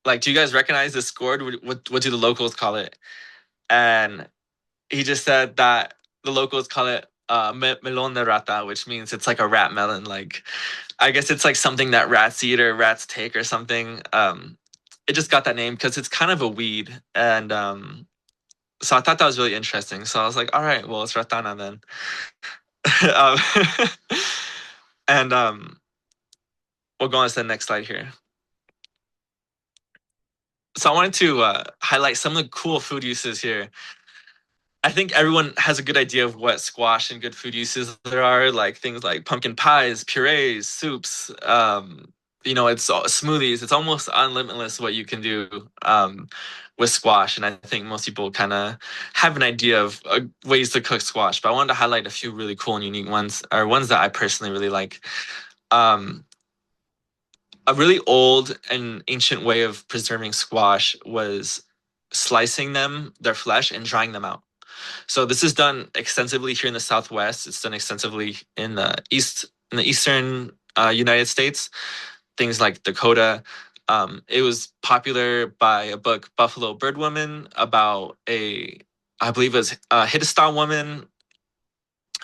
like, do you guys recognize this gourd? What do the locals call it?" And he just said that the locals call it melon de rata, which means it's like a rat melon. Like, I guess it's like something that rats eat or rats take or something. It just got that name because it's kind of a weed, and so I thought that was really interesting. So I was like, all right, well, it's ratana then. um, and we'll go on to the next slide here. So I wanted to highlight some of the cool food uses here. I think everyone has a good idea of what squash and good food uses there are, like things like pumpkin pies, purees, soups. It's all, smoothies. It's almost unlimitless what you can do with squash, and I think most people kind of have an idea of ways to cook squash. But I wanted to highlight a few really cool and unique ones, or ones that I personally really like. Um, a really old and ancient way of preserving squash was slicing them, their flesh, and drying them out. So this is done extensively here in the Southwest. It's done extensively in the eastern United States. Things like Dakota. It was popular by a book, Buffalo Bird Woman, about I believe it was a Hittite woman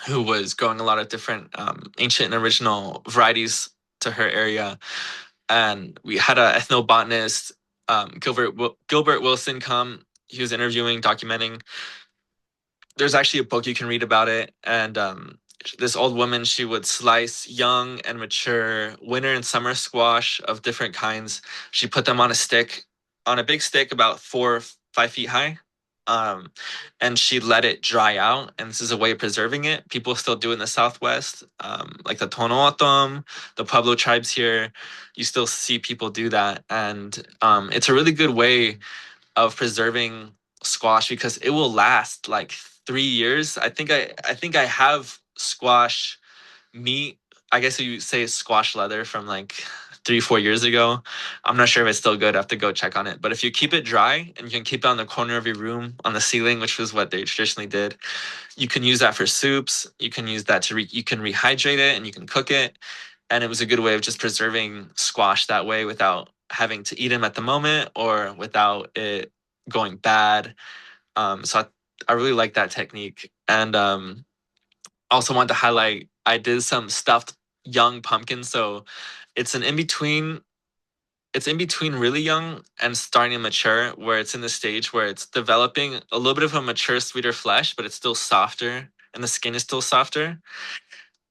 who was growing a lot of different ancient and original varieties to her area. And we had an ethnobotanist, Gilbert Wilson, come. He was interviewing, documenting. There's actually a book you can read about it. And this old woman, she would slice young and mature winter and summer squash of different kinds. She put them on a stick, on a big stick about 4 or 5 feet high. Um, and she let it dry out. And this is a way of preserving it. People still do it in the Southwest, like the Tohono the Pueblo tribes here. You still see people do that. And it's a really good way of preserving squash because it will last like 3 years. I think I have squash meat. I guess you say squash leather from like 3 4 years ago. I'm not sure if it's still good. I have to go check on it. But if you keep it dry and you can keep it on the corner of your room on the ceiling, which was what they traditionally did, you can use that for soups. You can use that you can rehydrate it and you can cook it. And it was a good way of just preserving squash that way without having to eat them at the moment or without it going bad. So I really like that technique. And also want to highlight I did some stuffed young pumpkins. So it's an in between. It's in between really young and starting to mature, where it's in the stage where it's developing a little bit of a mature, sweeter flesh, but it's still softer and the skin is still softer.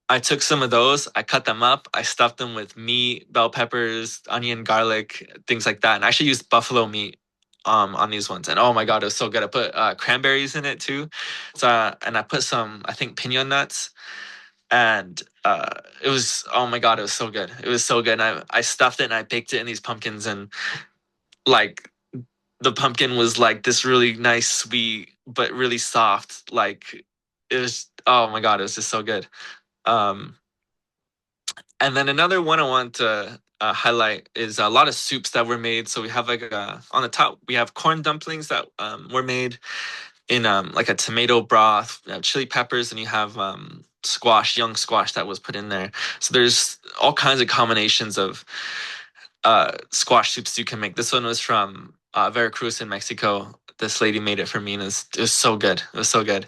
I took some of those, I cut them up, I stuffed them with meat, bell peppers, onion, garlic, things like that. And I actually used buffalo meat on these ones. And oh my God, it was so good. I put cranberries in it too. And I put some, I think, pinon nuts. And it was, oh my God, it was so good. It was so good. And I stuffed it and I baked it in these pumpkins. And like the pumpkin was like this really nice, sweet, but really soft. Like it was, oh my God, it was just so good. Um, And then another one I want to highlight is a lot of soups that were made. So we have like on the top, we have corn dumplings that were made in like a tomato broth, chili peppers, and you have squash, young squash that was put in there. So there's all kinds of combinations of squash soups you can make. This one was from Veracruz in Mexico. This lady made it for me, and it was so good. It was so good.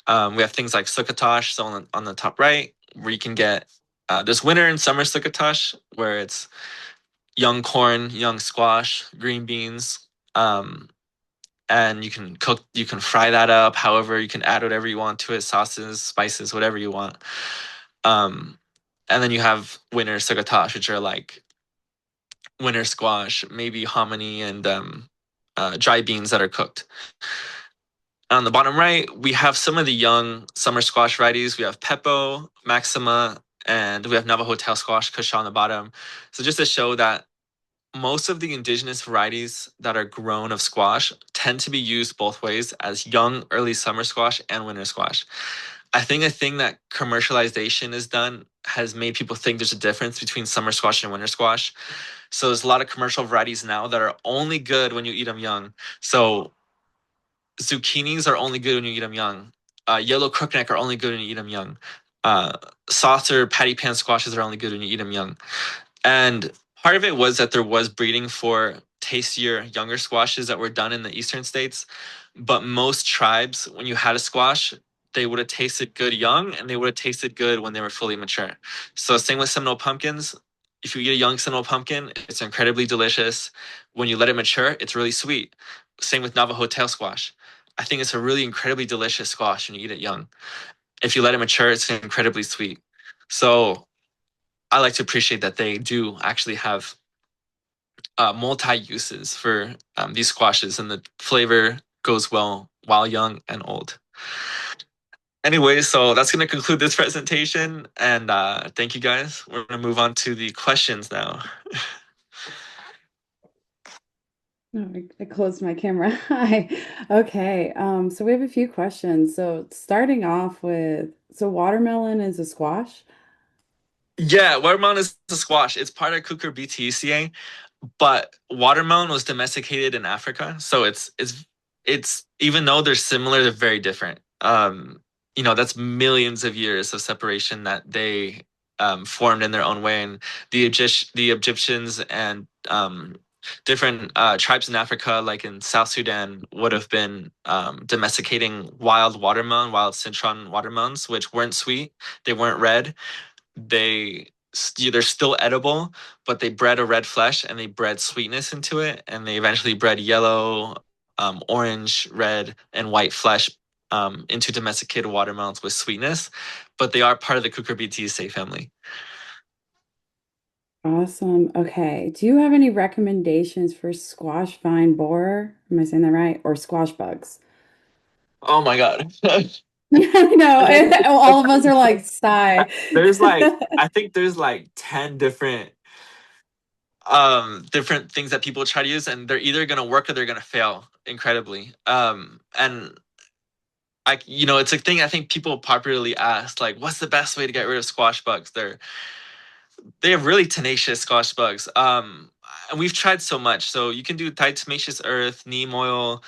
We have things like succotash, so on the top right, where you can get there's winter and summer succotash, where it's young corn, young squash, green beans, um, and you can fry that up. However, you can add whatever you want to it, sauces, spices, whatever you want. Um, and then you have winter succotash, which are like winter squash, maybe hominy and dry beans that are cooked. On the bottom right, we have some of the young summer squash varieties. We have Peppo, Maxima, and we have Navajo tail squash, Kusha on the bottom. So just to show that most of the indigenous varieties that are grown of squash tend to be used both ways as young early summer squash and winter squash. I think a thing that commercialization has done has made people think there's a difference between summer squash and winter squash. So there's a lot of commercial varieties now that are only good when you eat them young. So zucchinis are only good when you eat them young. Yellow crookneck are only good when you eat them young. Uh, Saucer patty pan squashes are only good when you eat them young. And part of it was that there was breeding for tastier, younger squashes that were done in the eastern states. But most tribes, when you had a squash, they would have tasted good young and they would have tasted good when they were fully mature. So, same with Seminole pumpkins. If you eat a young Seminole pumpkin, it's incredibly delicious. When you let it mature, it's really sweet. Same with Navajo tail squash. I think it's a really incredibly delicious squash when you eat it young. If you let it mature, it's incredibly sweet. So, I like to appreciate that they do actually have multi uses for these squashes, and the flavor goes well while young and old. Anyway, so that's going to conclude this presentation, and thank you guys. We're going to move on to the questions now. Oh, I closed my camera. Hi. Okay. So we have a few questions. So starting off with, so watermelon is a squash. Yeah, watermelon is a squash. It's part of Cucurbitaceae, but watermelon was domesticated in Africa, so it's it's even though they're similar, they're very different. That's millions of years of separation that they formed in their own way. And the Egyptians and different tribes in Africa, like in South Sudan, would have been domesticating wild citron watermelons, which weren't sweet, they weren't red, they're still edible, but they bred a red flesh and they bred sweetness into it, and they eventually bred yellow, orange, red, and white flesh into domesticated watermelons with sweetness. But they are part of the Cucurbitaceae family. Awesome. Okay. Do you have any recommendations for squash vine borer? Am I saying that right? Or squash bugs? Oh my God. I know. All of us are like, sigh. There's like I think there's like 10 different things that people try to use, and they're either gonna work or they're gonna fail incredibly. And it's a thing I think people popularly ask, like, what's the best way to get rid of squash bugs? They have really tenacious squash bugs. And we've tried so much. So you can do diatomaceous earth, neem oil,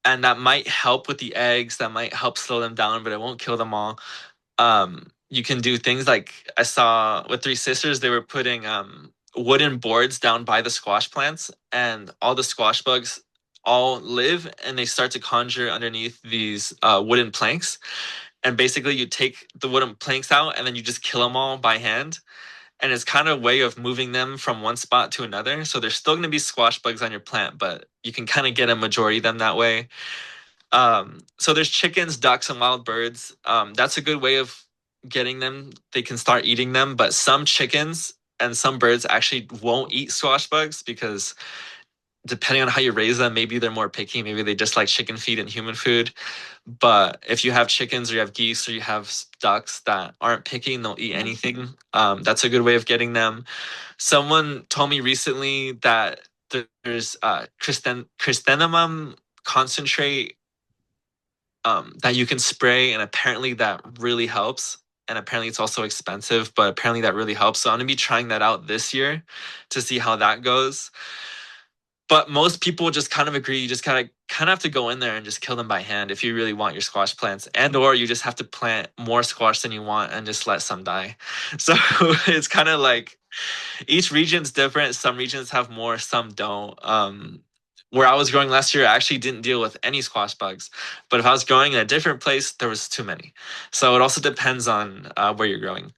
and that might help with the eggs. That might help slow them down, but it won't kill them all. You can do things like I saw with Three Sisters, they were putting wooden boards down by the squash plants, and all the squash bugs all live and they start to conjure underneath these wooden planks. And basically, you take the wooden planks out and then you just kill them all by hand. And it's kind of a way of moving them from one spot to another. So there's still going to be squash bugs on your plant, but you can kind of get a majority of them that way. So there's chickens, ducks, and wild birds. That's a good way of getting them. They can start eating them, but some chickens and some birds actually won't eat squash bugs because depending on how you raise them, maybe they're more picky. Maybe they just like chicken feed and human food. But if you have chickens or you have geese or you have ducks that aren't picky and they'll eat anything, that's a good way of getting them. Someone told me recently that there's chrysanthemum concentrate that you can spray, and apparently that really helps. And apparently it's also expensive, but apparently that really helps. So I'm gonna be trying that out this year to see how that goes. But most people just kind of agree you just kind of have to go in there and just kill them by hand if you really want your squash plants, and or you just have to plant more squash than you want and just let some die. So it's kind of like each region's different. Some regions have more, some don't. Where I was growing last year, I actually didn't deal with any squash bugs. But if I was growing in a different place, there was too many. So it also depends on where you're growing.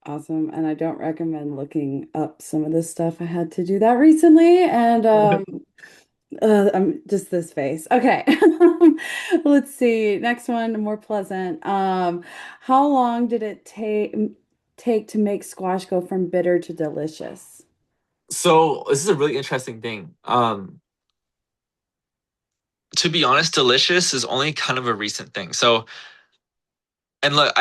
Awesome. And I don't recommend looking up some of this stuff. I had to do that recently, and I'm just this face. Okay. Let's see. Next one, more pleasant. How long did it take to make squash go from bitter to delicious? So this is a really interesting thing. To be honest, delicious is only kind of a recent thing. So, and look,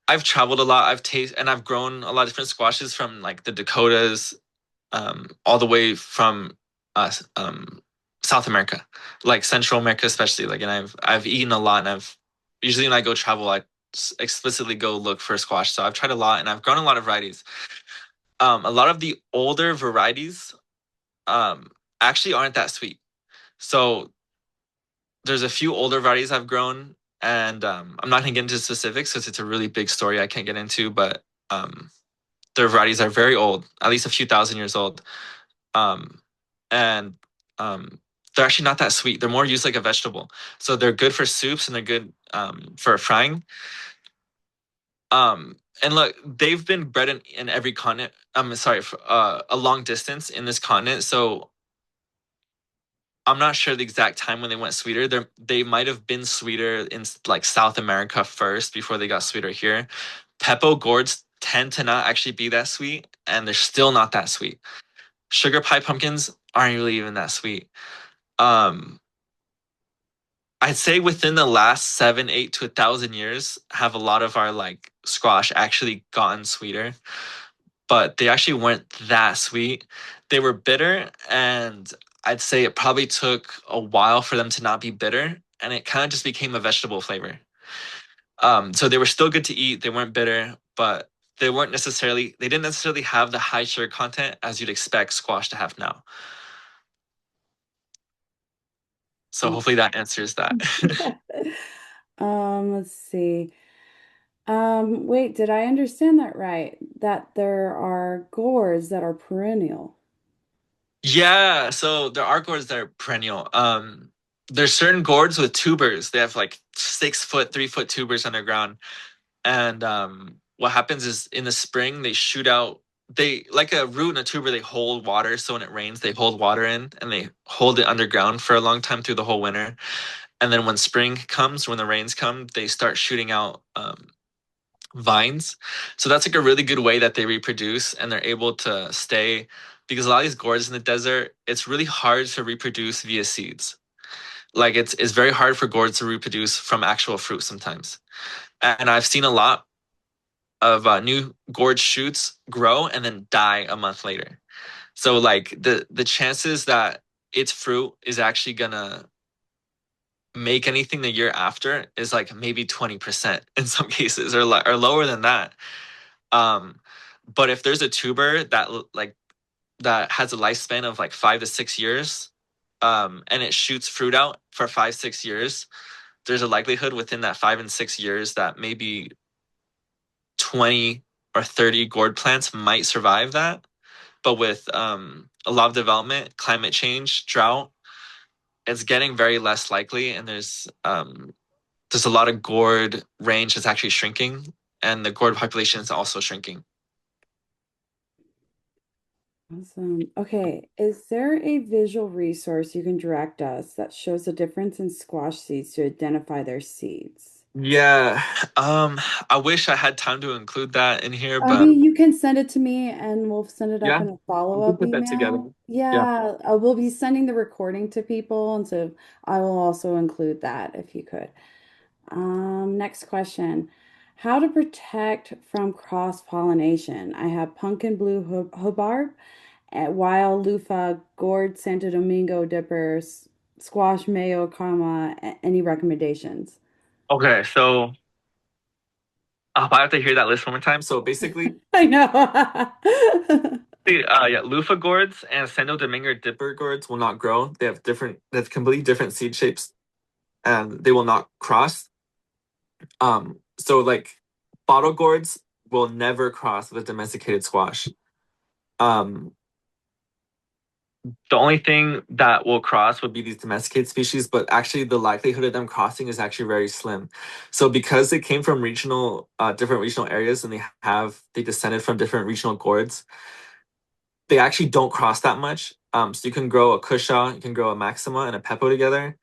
I've traveled a lot. I've tasted and I've grown a lot of different squashes from like the Dakotas, all the way from South America, like Central America especially. Like, and I've eaten a lot, and I've usually when I go travel, I explicitly go look for squash. So I've tried a lot, and I've grown a lot of varieties. A lot of the older varieties actually aren't that sweet. So there's a few older varieties I've grown, and I'm not gonna get into specifics because it's a really big story I can't get into, but their varieties are very old, at least a few thousand years old. Um, and they're actually not that sweet. They're more used like a vegetable. So they're good for soups and they're good for frying. And look, they've been bred in every continent. I'm sorry, for, a long distance in this continent. So I'm not sure the exact time when they went sweeter. They might have been sweeter in like South America first before they got sweeter here. Pepo gourds tend to not actually be that sweet, and they're still not that sweet. Sugar pie pumpkins aren't really even that sweet. Um, I'd say within the last 7, 8 to 1,000 years, have a lot of our like squash actually gotten sweeter, but they actually weren't that sweet. They were bitter, and I'd say it probably took a while for them to not be bitter, and it kind of just became a vegetable flavor. So they were still good to eat. They weren't bitter, but they didn't necessarily have the high sugar content as you'd expect squash to have now. So hopefully that answers that. Yeah. Let's see. Wait, did I understand that right? That there are gourds that are perennial. Yeah, so there are gourds that are perennial. There's certain gourds with tubers. They have like 6 foot, 3 foot tubers underground. And what happens is in the spring they shoot out. They like a root and a tuber. They hold water, so when it rains, they hold water in, and they hold it underground for a long time through the whole winter. And then when spring comes, when the rains come, they start shooting out vines. So that's like a really good way that they reproduce and they're able to stay because a lot of these gourds in the desert, it's really hard to reproduce via seeds. Like it's very hard for gourds to reproduce from actual fruit sometimes. And I've seen a lot of new gourd shoots grow and then die a month later. So like the chances that its fruit is actually gonna make anything the year after is like maybe 20% in some cases or lower than that. Um, but if there's a tuber that like that has a lifespan of like 5 to 6 years, and it shoots fruit out for 5, 6 years, there's a likelihood within that 5 and 6 years that maybe 20 or 30 gourd plants might survive that. But with a lot of development, climate change, drought, it's getting very less likely, and there's a lot of gourd range that's actually shrinking, and the gourd population is also shrinking. Awesome. Okay, is there a visual resource you can direct us that shows the difference in squash seeds to identify their seeds? Yeah, I wish I had time to include that in here, I but mean, you can send it to me and we'll send it up yeah, in a we can follow-up put that together. email. Yeah. Yeah, we'll be sending the recording to people, and so I will also include that if you could. Next question. How to protect from cross-pollination? I have pumpkin blue hubarb, wild loofah, gourd Santo Domingo dippers, squash mayo comma. Any recommendations? Okay, so I have to hear that list one more time. So basically, I know. yeah, loofah gourds and Santo Domingo dipper gourds will not grow. They have completely different seed shapes, and they will not cross. So like bottle gourds will never cross with domesticated squash. Um, the only thing that will cross would be these domesticated species, but actually the likelihood of them crossing is actually very slim. So because they came from different regional areas, and they descended from different regional gourds, they actually don't cross that much. So you can grow a Cushaw, you can grow a Maxima and a Peppo together.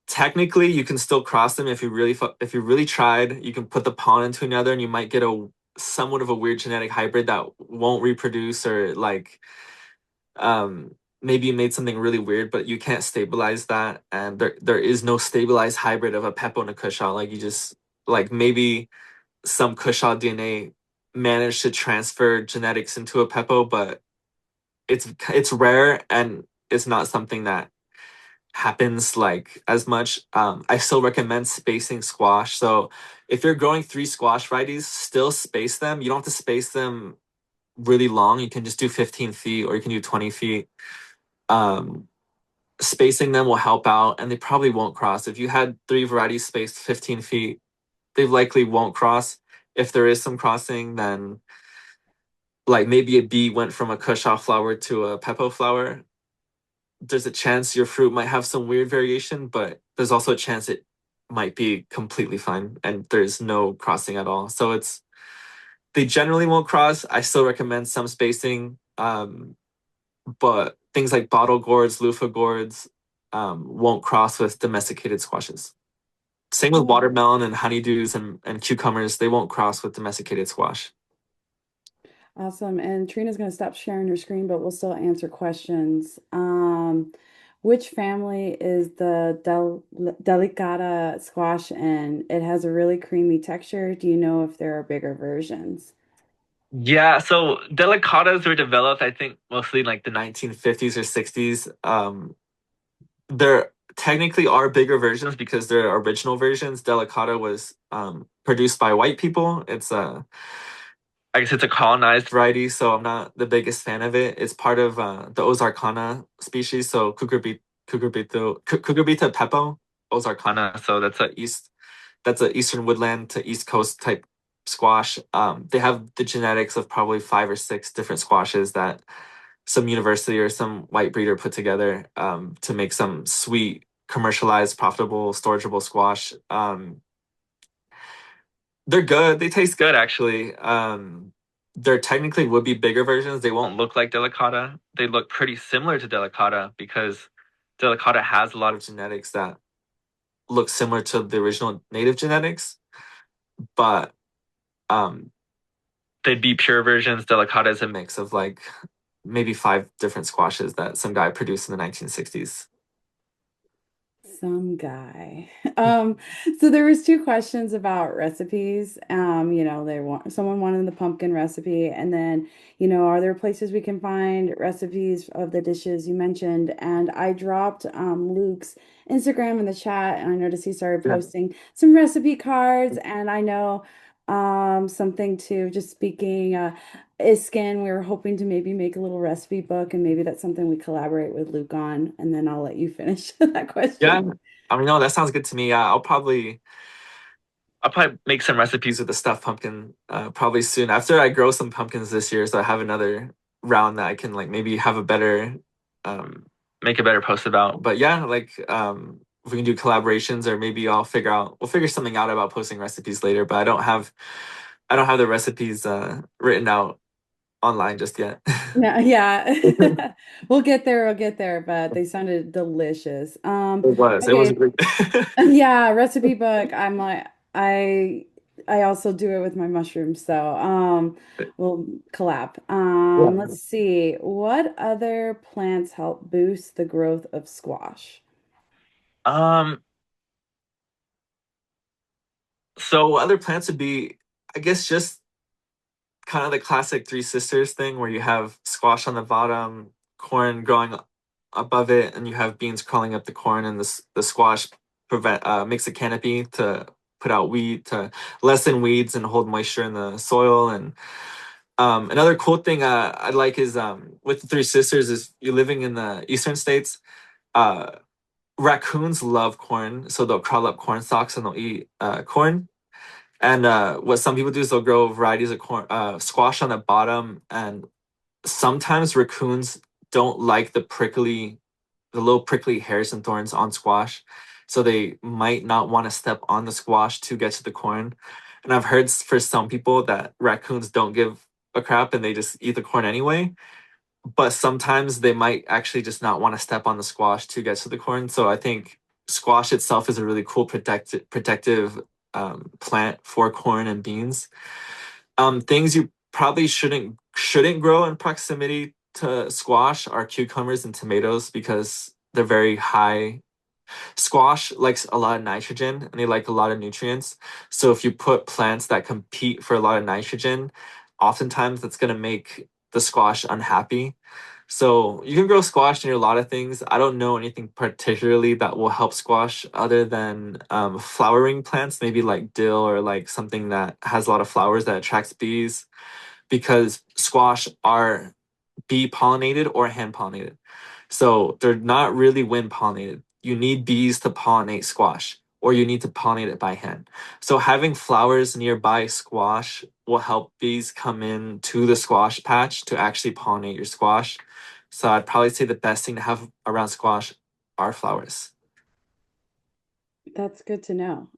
Technically, you can still cross them if you really tried. You can put the pollen into another, and you might get a somewhat of a weird genetic hybrid that won't reproduce, or like maybe you made something really weird, but you can't stabilize that, and there is no stabilized hybrid of a Peppo and a Cushaw. Like you just like maybe some Cushaw DNA managed to transfer genetics into a Peppo, but it's rare, and it's not something that happens like as much. I still recommend spacing squash. So if you're growing 3 squash varieties, still space them. You don't have to space them really long. You can just do 15 feet, or you can do 20 feet. Um, Spacing them will help out, and they probably won't cross. If you had 3 varieties spaced 15 feet, they likely won't cross. If there is some crossing, then like maybe a bee went from a Cushaw flower to a Peppo flower, there's a chance your fruit might have some weird variation, but there's also a chance it might be completely fine and there's no crossing at all. So they generally won't cross. I still recommend some spacing. But things like bottle gourds, loofah gourds, won't cross with domesticated squashes. Same with Oh, watermelon and honeydews and cucumbers. They won't cross with domesticated squash. awesome. And Trina's going to stop sharing her screen, but we'll still answer questions. Which family is the delicata squash in? It has a really creamy texture. Do you know if there are bigger versions? Yeah, so delicatas were developed, I think, mostly in like the 1950s or 60s. There technically are bigger versions because they're original versions. Delicata was produced by white people. I guess it's a colonized variety, so I'm not the biggest fan of it. It's part of the Ozarkana species, so Cucurbita pepo, Ozarkana. So that's a eastern woodland to east coast type squash. They have the genetics of probably five or six different squashes that some university or some white breeder put together to make some sweet, commercialized, profitable, storageable squash. They're good. They taste good, actually. There technically would be bigger versions. They won't look like delicata. They look pretty similar to delicata because delicata has a lot of genetics that look similar to the original native genetics, but um, they'd be pure versions. Delicata is a mix of like maybe five different squashes that some guy produced in the 1960s. Some guy. So there was two questions about recipes. They want someone wanted the pumpkin recipe, and then, are there places we can find recipes of the dishes you mentioned? And I dropped Luke's Instagram in the chat, and I noticed he started Yeah. posting some recipe cards, and I know something too, just speaking Iskin, we were hoping to maybe make a little recipe book, and maybe that's something we collaborate with Luke on, and then I'll let you finish that Yeah. question. I mean, no, that sounds good to me. Yeah, I'll probably make some recipes with the stuffed pumpkin probably soon after I grow some pumpkins this year. So I have another round that I can like maybe have a better um, make a better post about. But yeah, like if we can do collaborations or maybe we'll figure something out about posting recipes later. But I don't have the recipes written out online just yet. No, yeah. We'll get there, but they sounded delicious. It was Okay. great. Yeah, recipe book. I'm like I also do it with my mushrooms, so we'll collab. Yeah. Let's see. What other plants help boost the growth of squash? Um, so other plants would be, I guess, just kind of the classic Three Sisters thing where you have squash on the bottom, corn growing above it, and you have beans crawling up the corn, and the squash makes a canopy to put out wheat to lessen weeds and hold moisture in the soil. And another cool thing I like is with the Three Sisters is you're living in the eastern states. Uh, Raccoons love corn, so they'll crawl up corn stalks and they'll eat corn. And what some people do is they'll grow varieties of corn, squash on the bottom. And sometimes raccoons don't like the little prickly hairs and thorns on squash. So they might not want to step on the squash to get to the corn. And I've heard for some people that raccoons don't give a crap and they just eat the corn anyway. But sometimes they might actually just not want to step on the squash to get to the corn. So I think squash itself is a really cool protective plant for corn and beans. Things you probably shouldn't grow in proximity to squash are cucumbers and tomatoes because they're very high. Squash likes a lot of nitrogen and they like a lot of nutrients. So if you put plants that compete for a lot of nitrogen, oftentimes that's going to make the squash unhappy. So you can grow squash near a lot of things. I don't know anything particularly that will help squash other than flowering plants, maybe like dill or like something that has a lot of flowers that attracts bees, because squash are bee pollinated or hand pollinated. So they're not really wind pollinated. You need bees to pollinate squash, or you need to pollinate it by hand. So having flowers nearby squash will help bees come in to the squash patch to actually pollinate your squash. So I'd probably say the best thing to have around squash are flowers. That's good to know.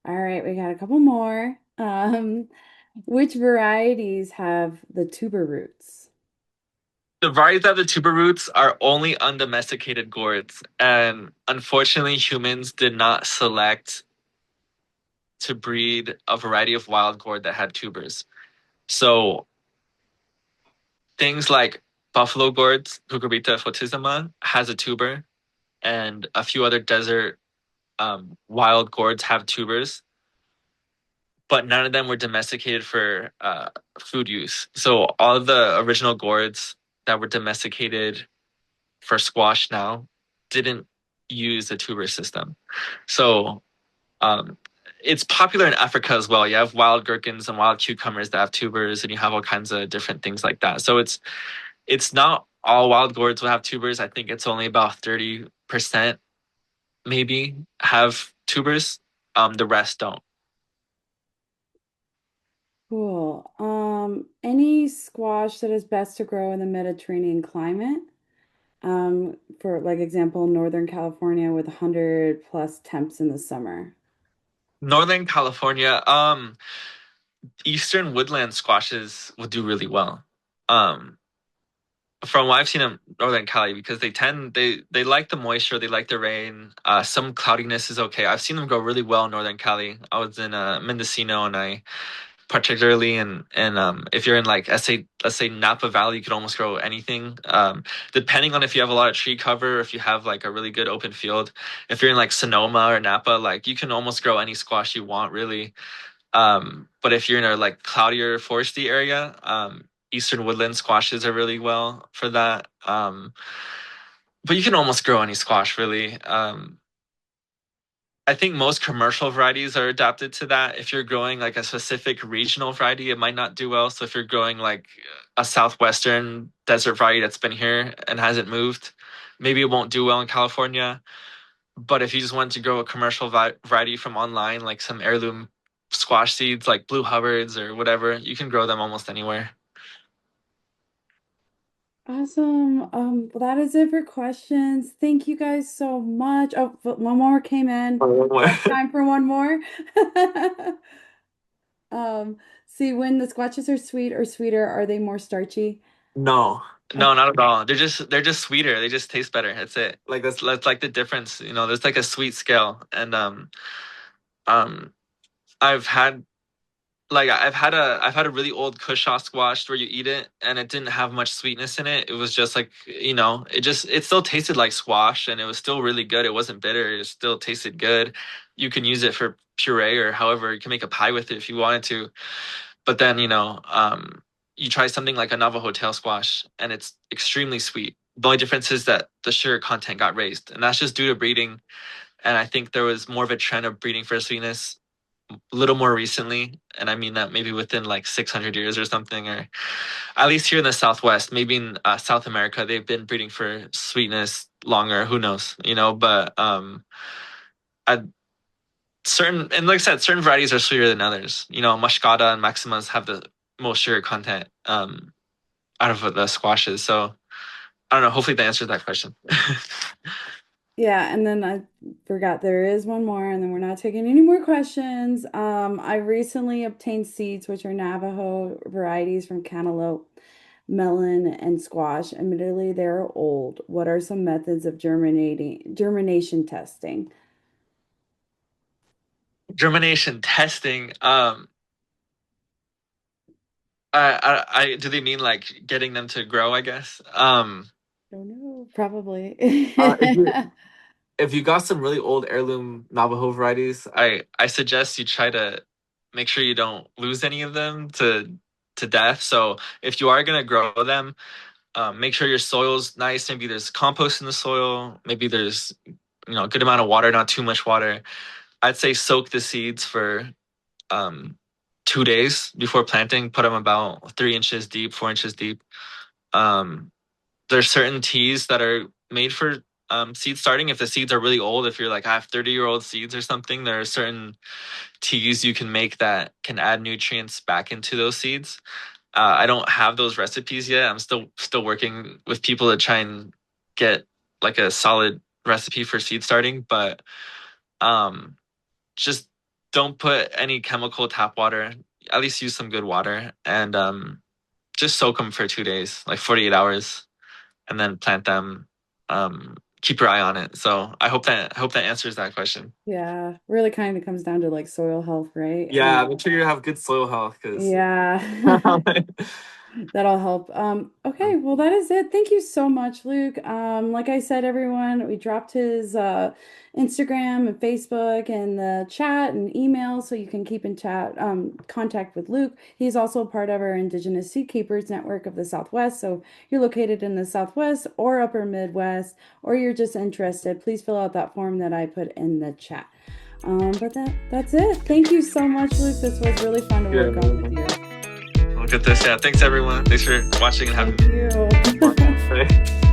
All right, we got a couple more. Which varieties have the tuber roots? The varieties that have the tuber roots are only undomesticated gourds, and unfortunately, humans did not select to breed a variety of wild gourd that had tubers. So things like buffalo gourds, Cucurbita foetissima, has a tuber, and a few other desert wild gourds have tubers, but none of them were domesticated for food use. So all of the original gourds that were domesticated for squash now didn't use the tuber system. So um, it's popular in Africa as well. You have wild gherkins and wild cucumbers that have tubers, and you have all kinds of different things like that. So it's not all wild gourds will have tubers. I think it's only about 30% maybe have tubers. The rest don't. Cool. Any squash that is best to grow in the Mediterranean climate? For like example, Northern California with 100 plus temps in the summer. Northern California, eastern woodland squashes will do really well. Um, from what I've seen in Northern Cali, because they like the moisture, they like the rain. Some cloudiness is okay. I've seen them grow really well in Northern Cali. I was in Mendocino, and I particularly if you're in like let's say Napa Valley, you could almost grow anything. Depending on if you have a lot of tree cover, or if you have like a really good open field. If you're in like Sonoma or Napa, like you can almost grow any squash you want, really. But if you're in a like cloudier foresty area, eastern woodland squashes are really well for that. But you can almost grow any squash, really. I think most commercial varieties are adapted to that. If you're growing like a specific regional variety, it might not do well. So if you're growing like a southwestern desert variety that's been here and hasn't moved, maybe it won't do well in California. But if you just want to grow a commercial variety from online, like some heirloom squash seeds, like Blue Hubbards or whatever, you can grow them almost anywhere. Awesome. Well, that is it for questions. Thank you guys so much. Oh, but one more came in. Time for one more. Um, See, when the squashes are sweet or sweeter, are they more starchy? No, no, Okay. not at all. They're just sweeter. They just taste better. That's it. Like that's like the difference. There's like a sweet scale, and um, I've had I've had a really old Kusha squash where you eat it and it didn't have much sweetness in it. It was just like, it still tasted like squash and it was still really good. It wasn't bitter. It still tasted good. You can use it for puree or however you can make a pie with it if you wanted to. But then, you try something like a Navajo tail squash and it's extremely sweet. The only difference is that the sugar content got raised, and that's just due to breeding. And I think there was more of a trend of breeding for sweetness a little more recently, and I mean that maybe within like 600 years or something, or at least here in the Southwest, maybe in South America, they've been breeding for sweetness longer. Who knows, But I, certain and like I said, certain varieties are sweeter than others. Muscata and Maximas have the most sugar content out of the squashes. So I don't know. Hopefully that answers that question. Yeah, and then I forgot there is one more, and then we're not taking any more questions. I recently obtained seeds, which are Navajo varieties from cantaloupe, melon, and squash. Admittedly, they're old. What are some methods of germination testing? Germination testing. Do they mean like getting them to grow? I guess. Don't know, probably. If you got some really old heirloom Navajo varieties, I suggest you try to make sure you don't lose any of them to death. So if you are gonna grow them, make sure your soil's nice. Maybe there's compost in the soil. Maybe there's a good amount of water, not too much water. I'd say soak the seeds for um 2 days before planting. Put them about 3 inches deep, 4 inches deep. Um, there's certain teas that are made for seed starting. If the seeds are really old, if you're like I have 30-year-old seeds or something, there are certain teas you can make that can add nutrients back into those seeds. I don't have those recipes yet. I'm still working with people to try and get like a solid recipe for seed starting, but um, just don't put any chemical tap water. At least use some good water and just soak them for 2 days, like 48 hours, and then plant them. Keep your eye on it. So I hope that answers that question. Yeah, really kind of comes down to like soil health, right? Yeah, make sure you have good soil health because Yeah. That'll help. Okay, well, that is it. Thank you so much, Luke. Like I said, everyone, we dropped his Instagram and Facebook and the chat and email so you can keep in chat contact with Luke. He's also a part of our Indigenous Seed Keepers Network of the Southwest. So if you're located in the Southwest or Upper Midwest, or you're just interested, please fill out that form that I put in the chat. But that's it. Thank you so much, Luke. This was really fun to yeah. work on with you. Look at this. Yeah, thanks everyone. Thanks for watching and having Thank you. more to say.